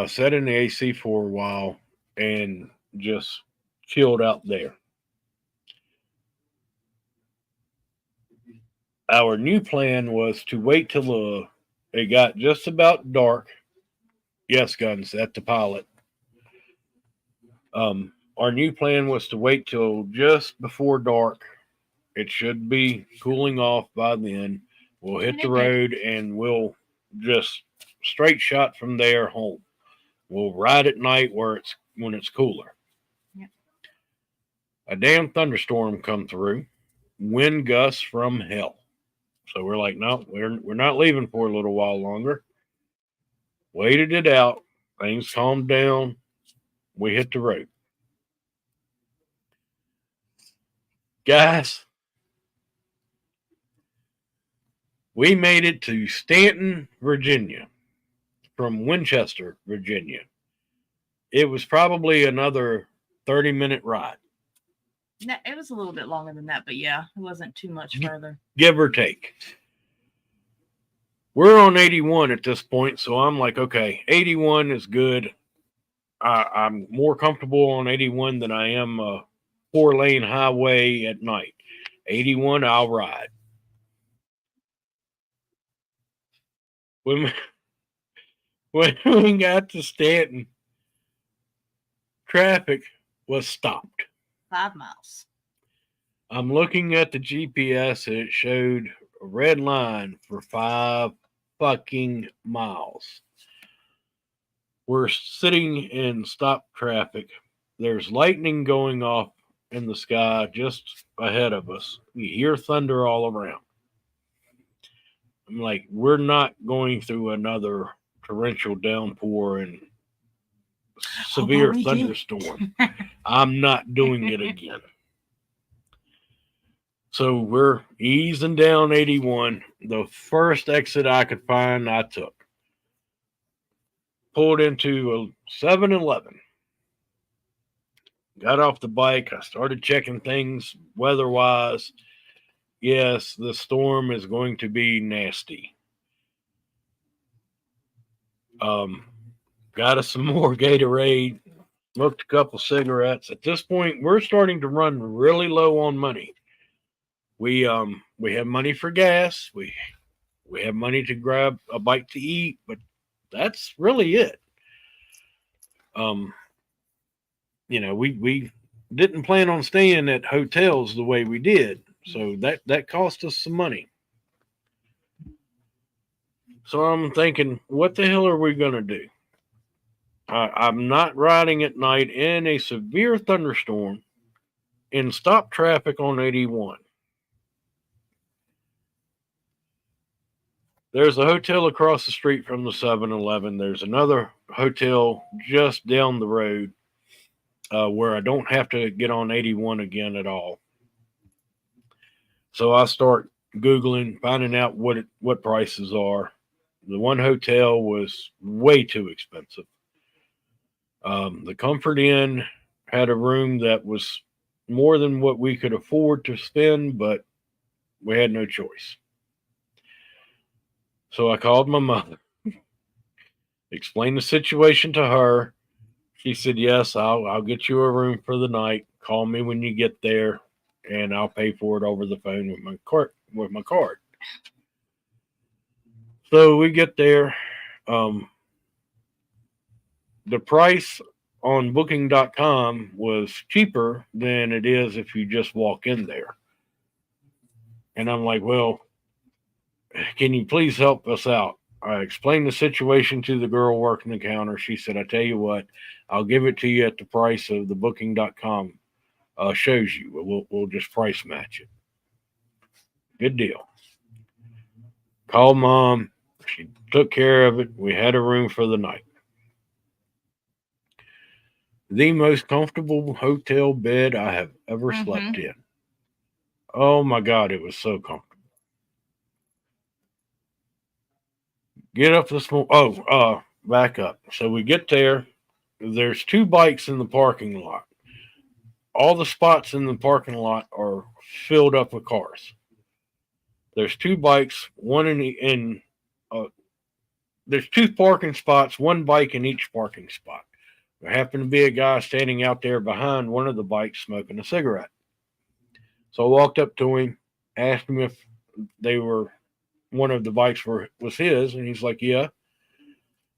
Sat in the AC for a while and just chilled out there. Our new plan was to wait till it got just about dark. Yes, Guns, at the pilot. Our new plan was to wait till just before dark. It should be cooling off by then. We'll hit the road and we'll just straight shot from there home. We'll ride at night when it's cooler. Yep. A damn thunderstorm come through, wind gusts from hell. So we're like, no, we're not leaving for a little while longer. Waited it out. Things calmed down. We hit the road. Guys, we made it to Stanton, Virginia. from Winchester, Virginia. It was probably another 30-minute ride, No, it was a little bit longer than that, but yeah, it wasn't too much further. give or take. We're on 81 at this point, so I'm like, okay, 81 is good. I'm more comfortable on 81 than I am a 4-lane highway at night. 81, I'll ride. When we got to Stanton, traffic was stopped. 5 miles. I'm looking at the GPS and it showed a red line for 5 fucking miles. We're sitting in stop traffic. There's lightning going off in the sky just ahead of us. You hear thunder all around. I'm like, we're not going through another torrential downpour and severe thunderstorm. I'm not doing it again. So we're easing down 81. The first exit I could find, I took. Pulled into a 7-Eleven. Got off the bike. I started checking things weather-wise. Yes, the storm is going to be nasty. Got us some more Gatorade. Smoked a couple cigarettes. At this point, we're starting to run really low on money. We have money for gas. We have money to grab a bite to eat, but that's really it. We didn't plan on staying at hotels the way we did, so that cost us some money. So I'm thinking, what the hell are we gonna do? I'm not riding at night in a severe thunderstorm in stop traffic on 81. There's a hotel across the street from the 7-Eleven. There's another hotel just down the road where I don't have to get on 81 again at all. So I start Googling, finding out what prices are. The one hotel was way too expensive. The Comfort Inn had a room that was more than what we could afford to spend, but we had no choice. So I called my mother, explained the situation to her. She said, "Yes, I'll get you a room for the night. Call me when you get there, and I'll pay for it over the phone with my card." So we get there. The price on Booking.com was cheaper than it is if you just walk in there. And I'm like, well, can you please help us out? I explained the situation to the girl working the counter. She said, I tell you what, I'll give it to you at the price of the Booking.com shows you. We'll just price match it. Good deal. Called Mom. She took care of it. We had a room for the night. The most comfortable hotel bed I have ever slept in. Oh my God, it was so comfortable. Get up this morning. Back up. So we get there. There's 2 bikes in the parking lot. All the spots in the parking lot are filled up with cars. There's 2 bikes, there's 2 parking spots, 1 bike in each parking spot. There happened to be a guy standing out there behind one of the bikes smoking a cigarette. So I walked up to him, asked him if one of the bikes was his, and he's like, yeah.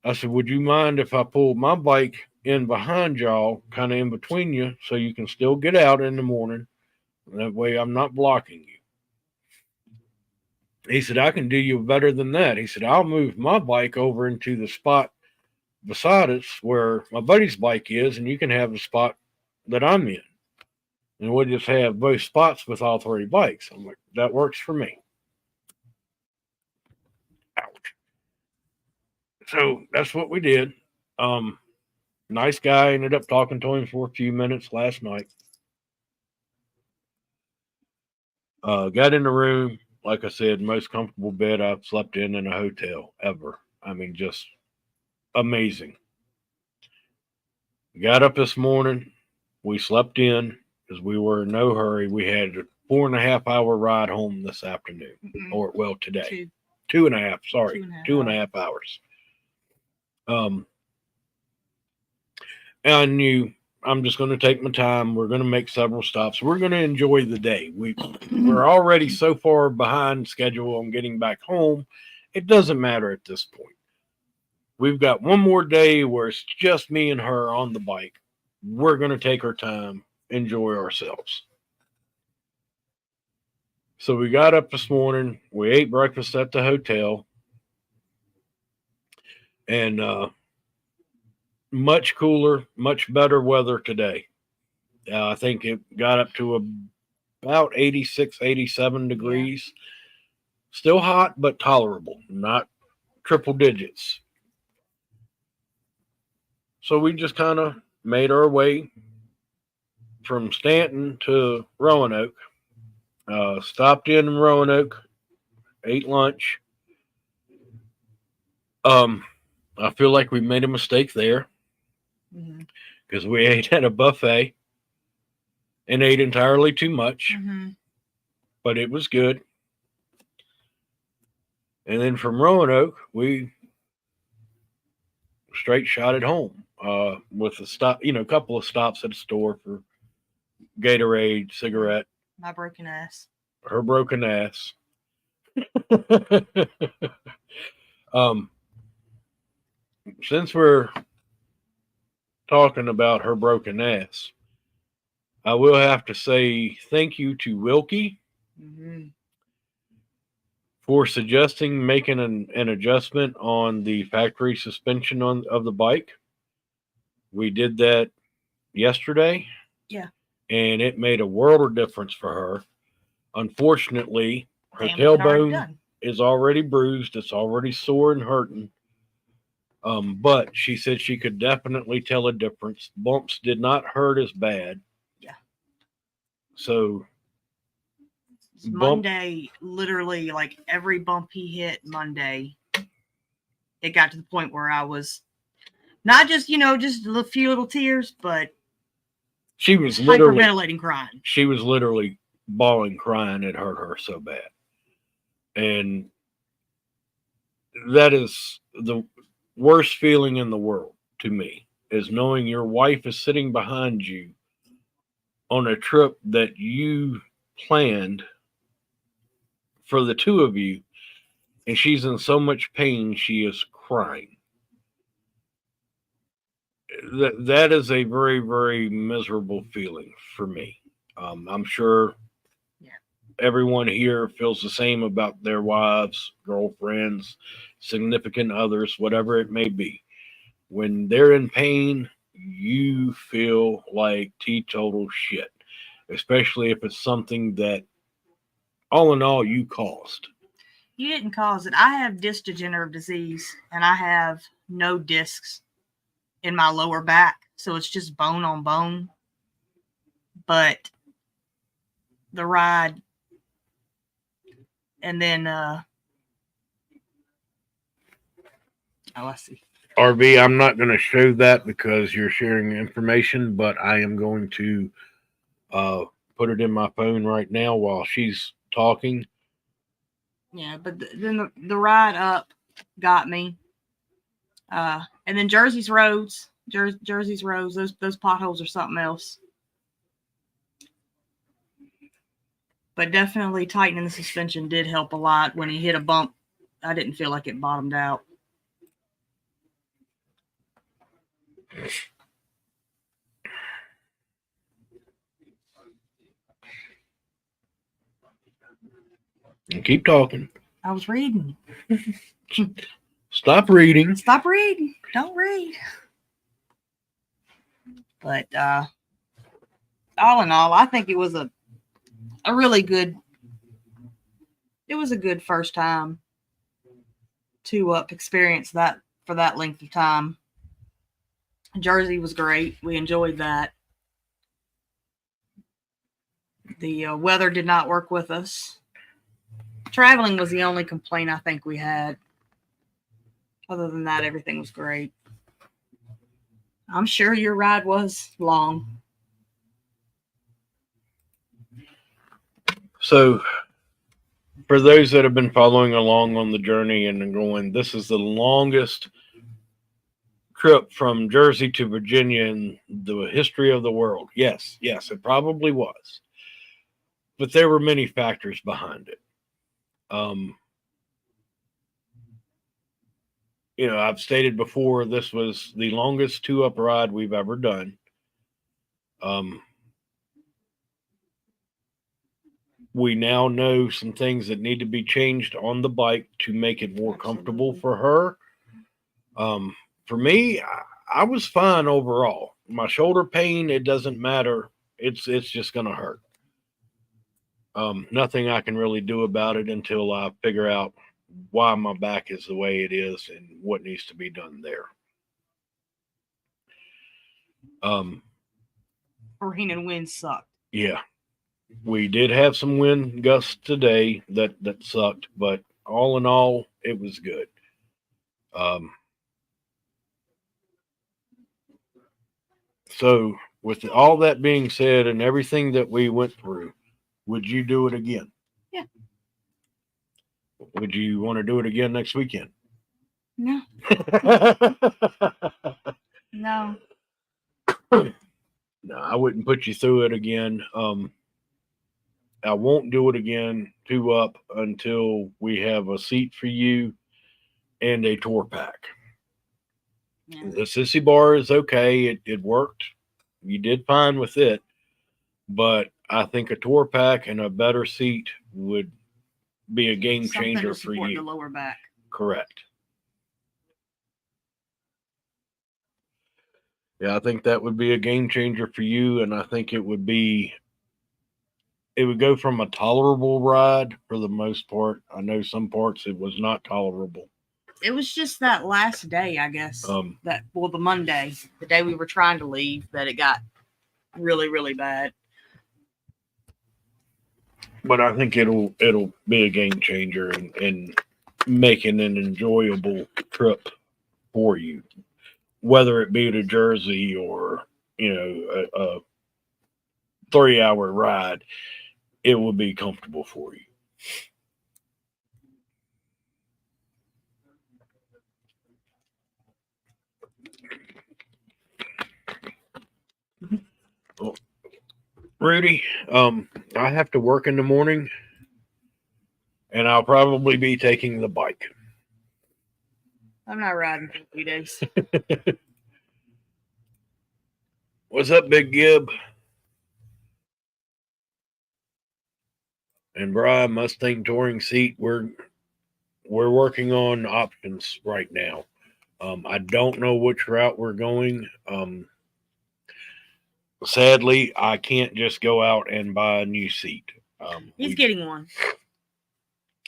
I said, would you mind if I pulled my bike in behind y'all, kind of in between you, so you can still get out in the morning? That way I'm not blocking you. He said, I can do you better than that. He said, I'll move my bike over into the spot beside us where my buddy's bike is, and you can have the spot that I'm in. And we'll just have both spots with all 3 bikes. I'm like, that works for me. Ouch. So that's what we did. Nice guy. Ended up talking to him for a few minutes last night. Got in the room. Like I said, most comfortable bed I've slept in a hotel ever. I mean, just amazing. Got up this morning. We slept in because we were in no hurry. We had a 4.5 hour ride home this afternoon, or well, today. 2.5. Sorry, 2.5 hours. And I knew I'm just going to take my time. We're going to make several stops. We're going to enjoy the day. We're already so far behind schedule on getting back home. It doesn't matter at this point. We've got one more day where it's just me and her on the bike. We're going to take our time, enjoy ourselves. So we got up this morning. We ate breakfast at the hotel. And much cooler, much better weather today. I think it got up to about 86, 87 degrees. Yeah. Still hot, but tolerable, not triple digits. So we just kind of made our way from Stanton to Roanoke. Stopped in Roanoke, ate lunch. I feel like we made a mistake there because we ate at a buffet and ate entirely too much, but it was good. And then from Roanoke, we straight shot it home with a couple of stops at a store for Gatorade, cigarette. My broken ass. Her broken ass. Since we're talking about her broken ass, I will have to say thank you to Wilkie for suggesting making an adjustment on the factory suspension of the bike. We did that yesterday. Yeah. And it made a world of difference for her. Unfortunately, her tailbone is already bruised. It's already sore and hurting. But she said she could definitely tell a difference. Bumps did not hurt as bad. Yeah. So Monday, literally, like every bump he hit Monday, it got to the point where I was not just, just a few little tears, but she was literally hyperventilating, crying. She was literally bawling, crying. It hurt her so bad. And that is the worst feeling in the world to me, is knowing your wife is sitting behind you on a trip that you planned for the two of you, and she's in so much pain she is crying. That is a very, very miserable feeling for me. I'm sure everyone here feels the same about their wives, girlfriends, significant others, whatever it may be. When they're in pain, you feel like teetotal shit, especially if it's something that, all in all, you caused. You didn't cause it. I have disc degenerative disease, and I have no discs in my lower back, so it's just bone on bone. But the ride, and then I see. RV, I'm not going to show that because you're sharing information, but I am going to put it in my phone right now while she's talking. Yeah, but then the ride up got me. And then Jersey's roads, those potholes are something else. But definitely tightening the suspension did help a lot. When he hit a bump, I didn't feel like it bottomed out. And keep talking. I was reading. Stop reading. Stop reading. Don't read. But all in all, I think it was a really good. It was a good first time to experience that for that length of time. Jersey was great. We enjoyed that. The weather did not work with us. Traveling was the only complaint I think we had. Other than that, everything was great. I'm sure your ride was long. So, for those that have been following along on the journey and going, this is the longest trip from Jersey to Virginia in the history of the world. Yes, it probably was. But there were many factors behind it. I've stated before, this was the longest 2-up ride we've ever done. We now know some things that need to be changed on the bike to make it more comfortable for her. For me, I was fine overall. My shoulder pain, it doesn't matter. It's just gonna hurt. Nothing I can really do about it until I figure out why my back is the way it is and what needs to be done there. Rain and wind sucked. Yeah, we did have some wind gusts today that sucked, but all in all, it was good. So, with all that being said and everything that we went through, would you do it again? Yeah. Would you want to do it again next weekend? No. No. No, I wouldn't put you through it again. I won't do it again 2-up until we have a seat for you and a tour pack. Yeah. The sissy bar is okay. It worked. You did fine with it. But I think a tour pack and a better seat would be a game changer for you. The lower back. Correct. Yeah, I think that would be a game changer for you, and I think it would go from a tolerable ride for the most part. I know some parts it was not tolerable. It was just that last day, I guess. The Monday, the day we were trying to leave, that it got really, really bad. But I think it'll be a game changer and making an enjoyable trip for you, whether it be to Jersey or a 3-hour ride. It will be comfortable for you. Well, Rudy, I have to work in the morning, and I'll probably be taking the bike. I'm not riding for a few days. What's up, Big Gib? And Brian, Mustang touring seat. We're working on options right now. I don't know which route we're going. Sadly, I can't just go out and buy a new seat. He's getting one.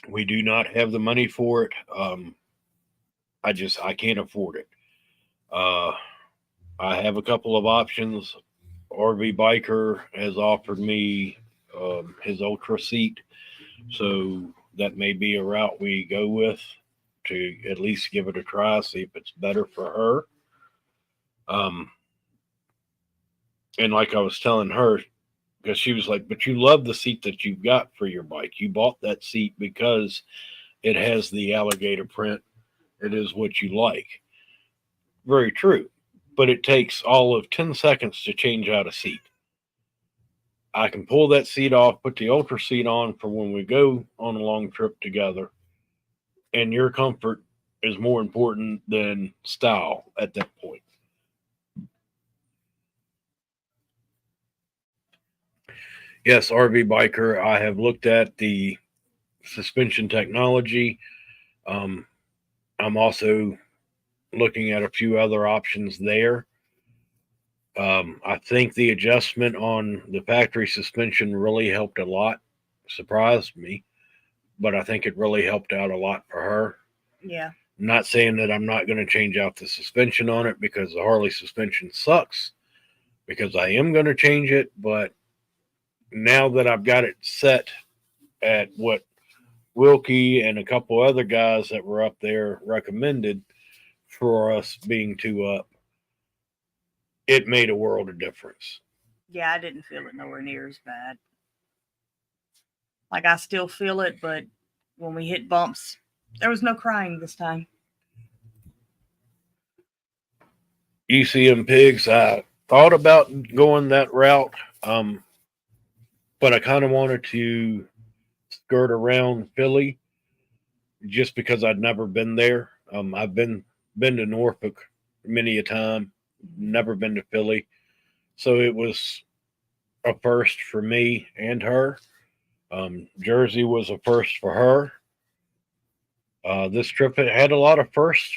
We do not have the money for it. I can't afford it. I have a couple of options. RV Biker has offered me his Ultra seat, so that may be a route we go with to at least give it a try, see if it's better for her. And like I was telling her, because she was like, but you love the seat that you've got for your bike. You bought that seat because it has the alligator print. It is what you like. Very true. But it takes all of 10 seconds to change out a seat. I can pull that seat off, put the Ultra seat on for when we go on a long trip together. And your comfort is more important than style at that point. Yes, RV Biker, I have looked at the suspension technology. I'm also looking at a few other options there. I think the adjustment on the factory suspension really helped a lot. Surprised me, but I think it really helped out a lot for her. Yeah. I'm not saying that I'm not going to change out the suspension on it because the Harley suspension sucks, because I am going to change it, but now that I've got it set at what Wilkie and a couple other guys that were up there recommended for us being 2-up, it made a world of difference. Yeah, I didn't feel it nowhere near as bad. Like I still feel it, but when we hit bumps, there was no crying this time. ECM Pigs, I thought about going that route, but I kind of wanted to skirt around Philly just because I'd never been there. I've been to Norfolk many a time, never been to Philly, so it was a first for me and her. Jersey was a first for her. This trip had a lot of firsts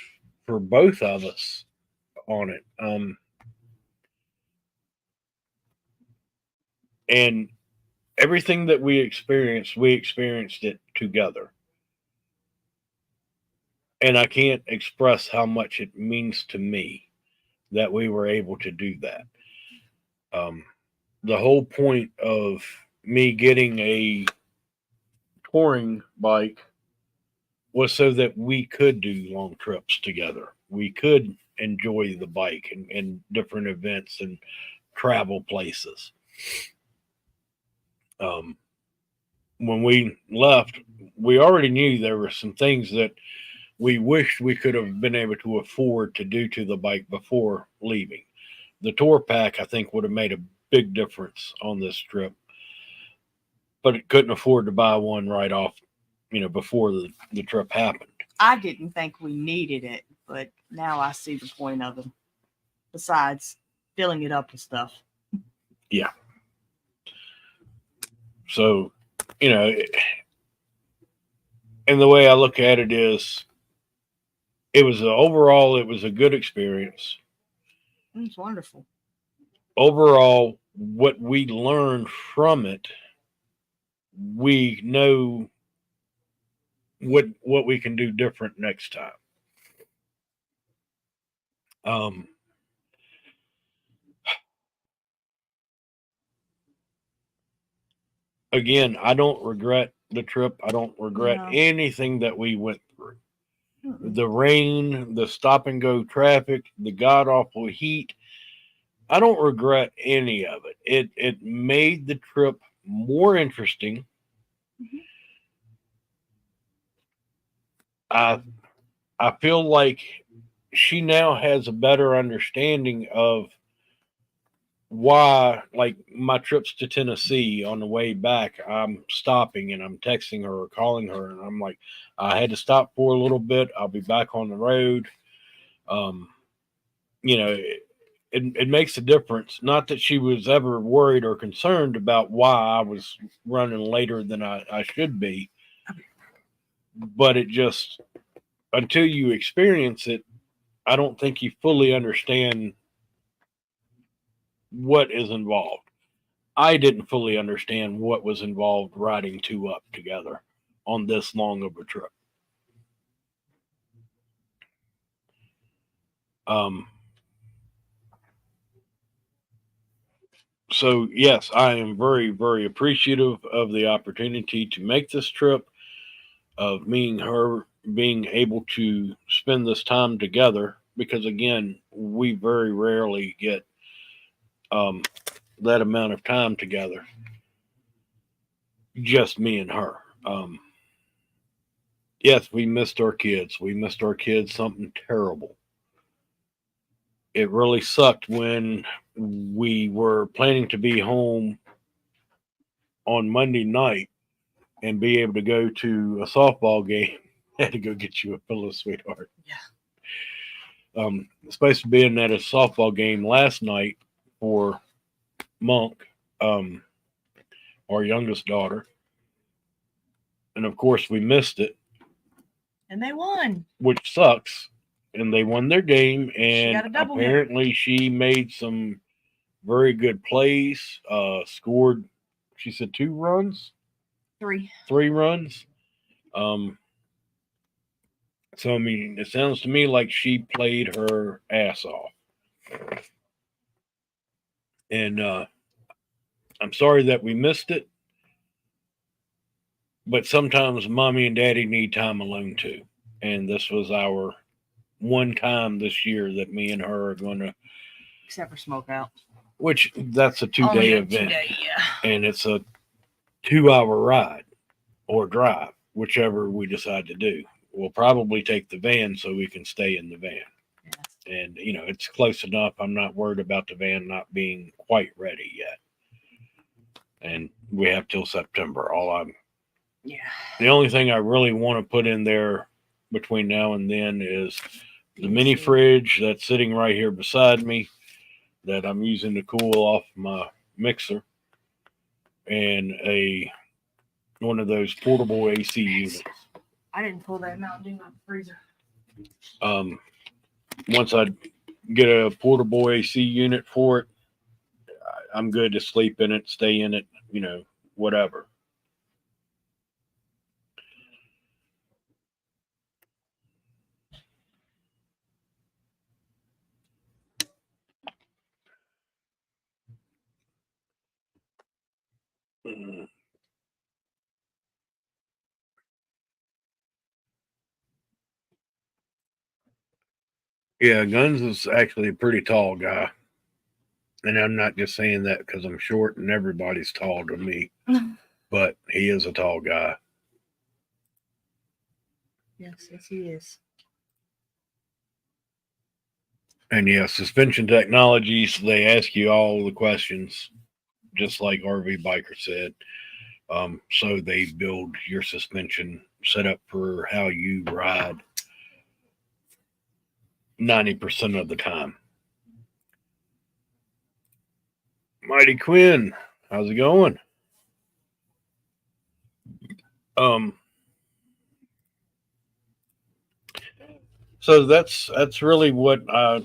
for both of us on it. And everything that we experienced it together. And I can't express how much it means to me that we were able to do that. The whole point of me getting a touring bike was so that we could do long trips together. We could enjoy the bike and different events and travel places. When we left, we already knew there were some things that we wished we could have been able to afford to do to the bike before leaving. The tour pack, I think, would have made a big difference on this trip, but it couldn't afford to buy one right off, before the trip happened. I didn't think we needed it, but now I see the point of it. Besides filling it up with stuff. Yeah. So, and the way I look at it is, it was a good experience. It's wonderful. Overall, what we learned from it, we know what we can do different next time. Again, I don't regret the trip. I don't regret anything that we went through. Mm-mm. The rain, the stop and go traffic, the god awful heat. I don't regret any of it. It made the trip more interesting. Mm-hmm. I feel like she now has a better understanding of why, like my trips to Tennessee, on the way back, I'm stopping and I'm texting her or calling her, and I'm like, I had to stop for a little bit. I'll be back on the road. It makes a difference. Not that she was ever worried or concerned about why I was running later than I should be, but it just, until you experience it, I don't think you fully understand what is involved. I didn't fully understand what was involved riding two up together on this long of a trip. So yes, I am very, very appreciative of the opportunity to make this trip, of me and her being able to spend this time together, because again, we very rarely get that amount of time together, just me and her. Yes, we missed our kids. We missed our kids something terrible. It really sucked when we were planning to be home on Monday night and be able to go to a softball game. I had to go get you a pillow, sweetheart. Yeah. Supposed to be in at a softball game last night for Monk, our youngest daughter. And of course, we missed it. And they won. Which sucks. And they won their game. And apparently she made some very good plays. Scored, she said, 2 runs? 3. 3 runs. So, I mean, it sounds to me like she played her ass off. And I'm sorry that we missed it. But sometimes mommy and daddy need time alone too. And this was our one time this year that me and her are going to except for smokeout. which that's a 2 day Only a event. 2 day, yeah. And it's a 2 hour ride or drive, whichever we decide to do. We'll probably take the van so we can stay in the van. Yeah. And, it's close enough. I'm not worried about the van not being quite ready yet. And we have till September. Yeah. The only thing I really want to put in there between now and then is the mini fridge that's sitting right here beside me that I'm using to cool off my mixer, and one of those portable AC units. I didn't pull that Mountain Dew out of the freezer. Once I get a portable AC unit for it, I'm good to sleep in it, stay in it, whatever. Yeah, Guns is actually a pretty tall guy. And I'm not just saying that because I'm short and everybody's tall to me, but he is a tall guy. Yes, he is. And yeah, Suspension Technologies, they ask you all the questions, just like RV Biker said. So they build your suspension set up for how you ride 90% of the time. Mighty Quinn, how's it going? So that's really what I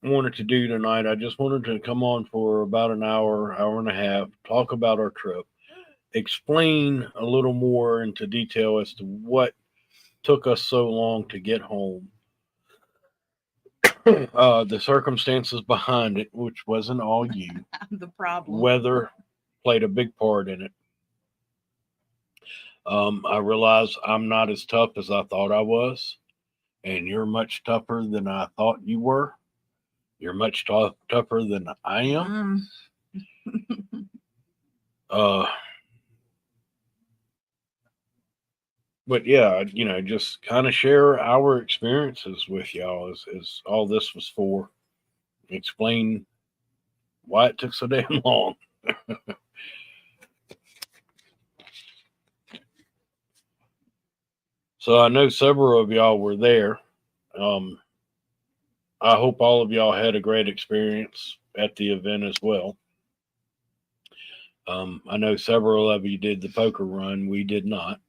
wanted to do tonight. I just wanted to come on for about an hour and a half, talk about our trip, explain a little more into detail as to what took us so long to get home, the circumstances behind it, which wasn't all you. The problem. Weather played a big part in it. I realized I'm not as tough as I thought I was, and you're much tougher than I thought you were. You're much tougher than I am. But yeah, just kind of share our experiences with y'all is all this was for. Explain why it took so damn long. So I know several of y'all were there. I hope all of y'all had a great experience at the event as well. I know several of you did the poker run. We did not.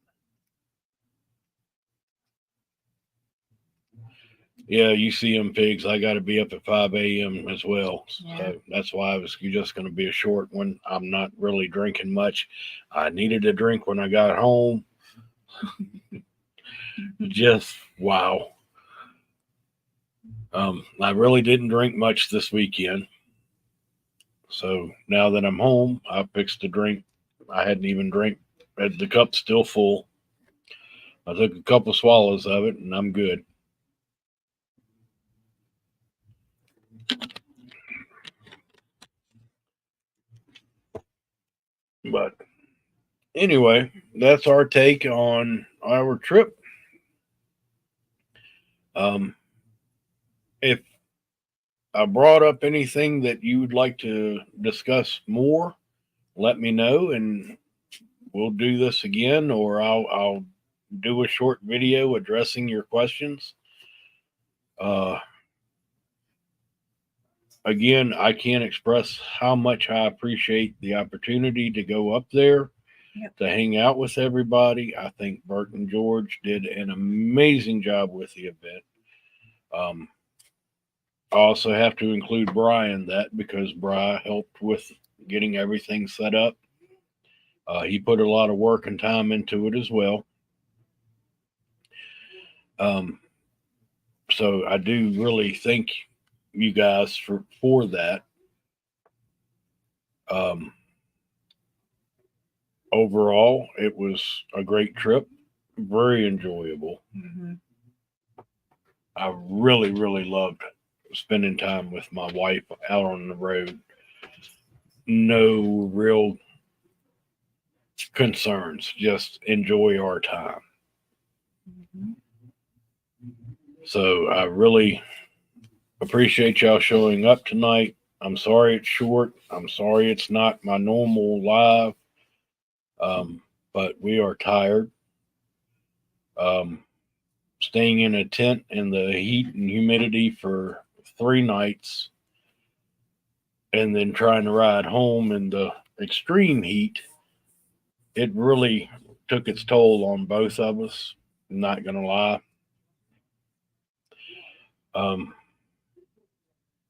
Yeah, you see them pigs. I got to be up at 5 a.m. as well. Yeah. So that's why it was just going to be a short one. I'm not really drinking much. I needed a drink when I got home. Just wow. I really didn't drink much this weekend. So now that I'm home, I fixed a drink. I hadn't even drank. The cup's still full. I took a couple swallows of it, and I'm good. But anyway, that's our take on our trip. If I brought up anything that you would like to discuss more, let me know, and we'll do this again, or I'll do a short video addressing your questions. Again, I can't express how much I appreciate the opportunity to go up there, to hang out with everybody. I think Bert and George did an amazing job with the event. I also have to include Brian because Brian helped with getting everything set up. He put a lot of work and time into it as well. So I do really thank you guys for that. Overall, it was a great trip, very enjoyable. Mm-hmm. I really, really loved spending time with my wife out on the road. No real concerns. Just enjoy our time. Mhm. So I really appreciate y'all showing up tonight. I'm sorry it's short. I'm sorry it's not my normal live. But we are tired. Um, Staying in a tent in the heat and humidity for 3 nights and then trying to ride home in the extreme heat, it really took its toll on both of us. I'm not going to lie. Um,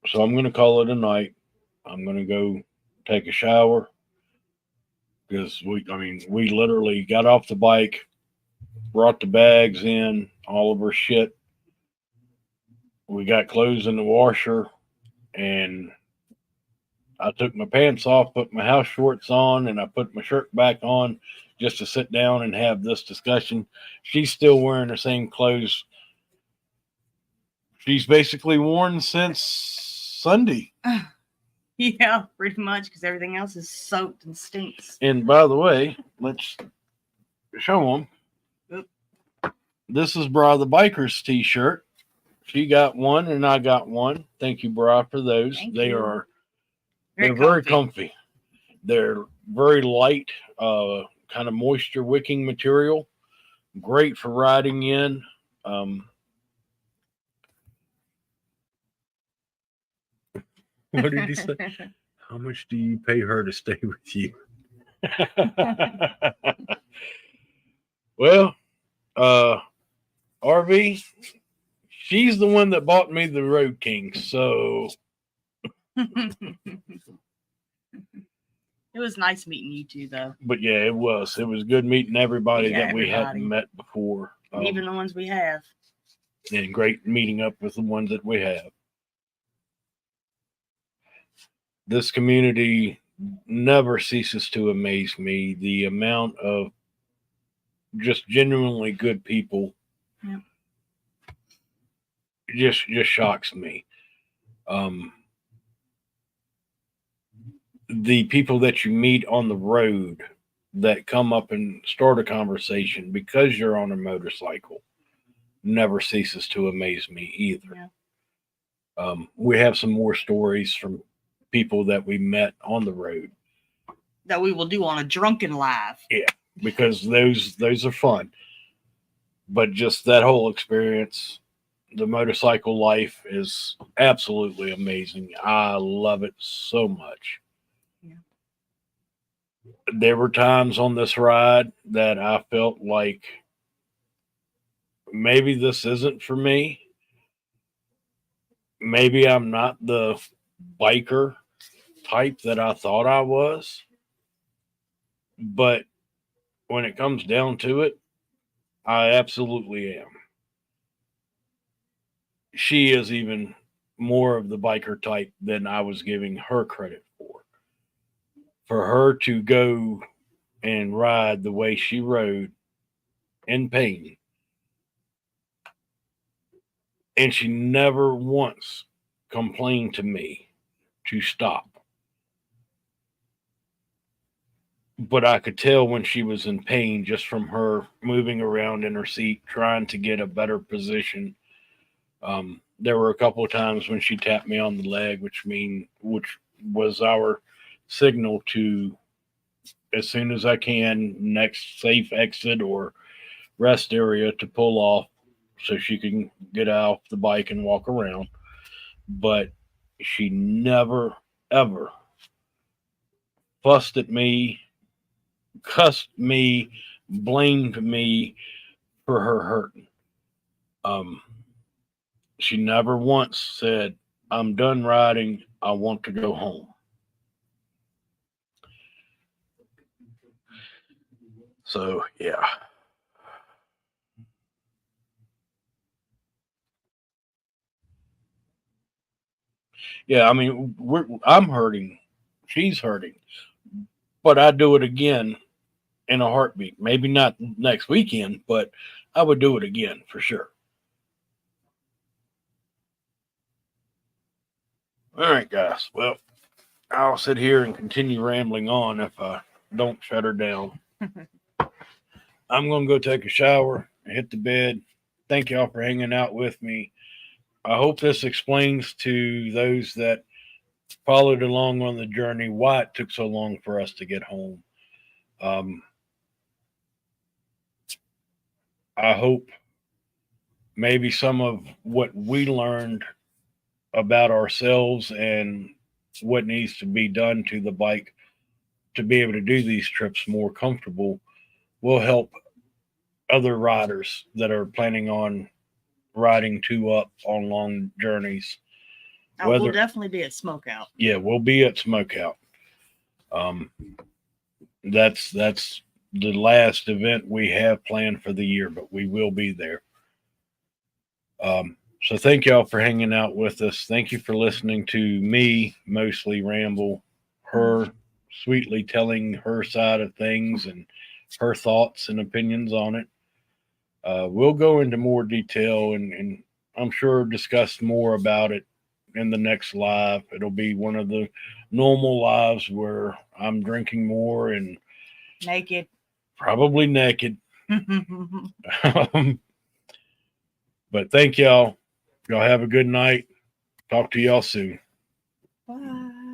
so I'm going to call it a night. I'm going to go take a shower because we literally got off the bike, brought the bags in, all of our shit. We got clothes in the washer, and I took my pants off, put my house shorts on, and I put my shirt back on just to sit down and have this discussion. She's still wearing the same clothes she's basically worn since Sunday. Yeah, pretty much, because everything else is soaked and stinks. And by the way, let's show them. Oop. This is Bra the Biker's t-shirt. She got one and I got one. Thank you, Bra, for those. Thank They you. are they're very comfy. They're very light, kind of moisture wicking material. Great for riding in. What did he say? How much do you pay her to stay with you? Well, RV, she's the one that bought me the Road King. So It was nice meeting you two, though. but yeah, it was good meeting everybody Yeah, that we hadn't everybody. met before. Even the ones we have. And great meeting up with the ones that we have. This community never ceases to amaze me. The amount of just genuinely good people just shocks me. The people that you meet on the road that come up and start a conversation because you're on a motorcycle never ceases to amaze me either. Yeah. We have some more stories from people that we met on the road that we will do on a drunken live. Yeah, because those are fun. But just that whole experience, the motorcycle life is absolutely amazing. I love it so much. Yeah. There were times on this ride that I felt like maybe this isn't for me. Maybe I'm not the biker type that I thought I was. But when it comes down to it, I absolutely am. She is even more of the biker type than I was giving her credit for. For her to go and ride the way she rode in pain, and she never once complained to me to stop. But I could tell when she was in pain just from her moving around in her seat, trying to get a better position. There were a couple of times when she tapped me on the leg, which was our signal to, as soon as I can, next safe exit or rest area to pull off so she can get off the bike and walk around. But she never, ever fussed at me, cussed me, blamed me for her hurting. She never once said, "I'm done riding. I want to go home." So, yeah. Yeah, I mean, I'm hurting. She's hurting. But I'd do it again in a heartbeat. Maybe not next weekend, but I would do it again for sure. All right, guys. Well, I'll sit here and continue rambling on if I don't shut her down. I'm going to go take a shower, hit the bed. Thank y'all for hanging out with me. I hope this explains to those that followed along on the journey why it took so long for us to get home. I hope maybe some of what we learned about ourselves and what needs to be done to the bike to be able to do these trips more comfortable will help other riders that are planning on riding two up on long journeys. We'll definitely be at Smokeout. Yeah, we'll be at Smokeout. That's the last event we have planned for the year, but we will be there. So thank y'all for hanging out with us. Thank you for listening to me mostly ramble, her sweetly telling her side of things and her thoughts and opinions on it. We'll go into more detail and I'm sure discuss more about it in the next live. It'll be one of the normal lives where I'm drinking more and Naked. probably naked. But thank y'all. Y'all have a good night. Talk to y'all soon. Bye.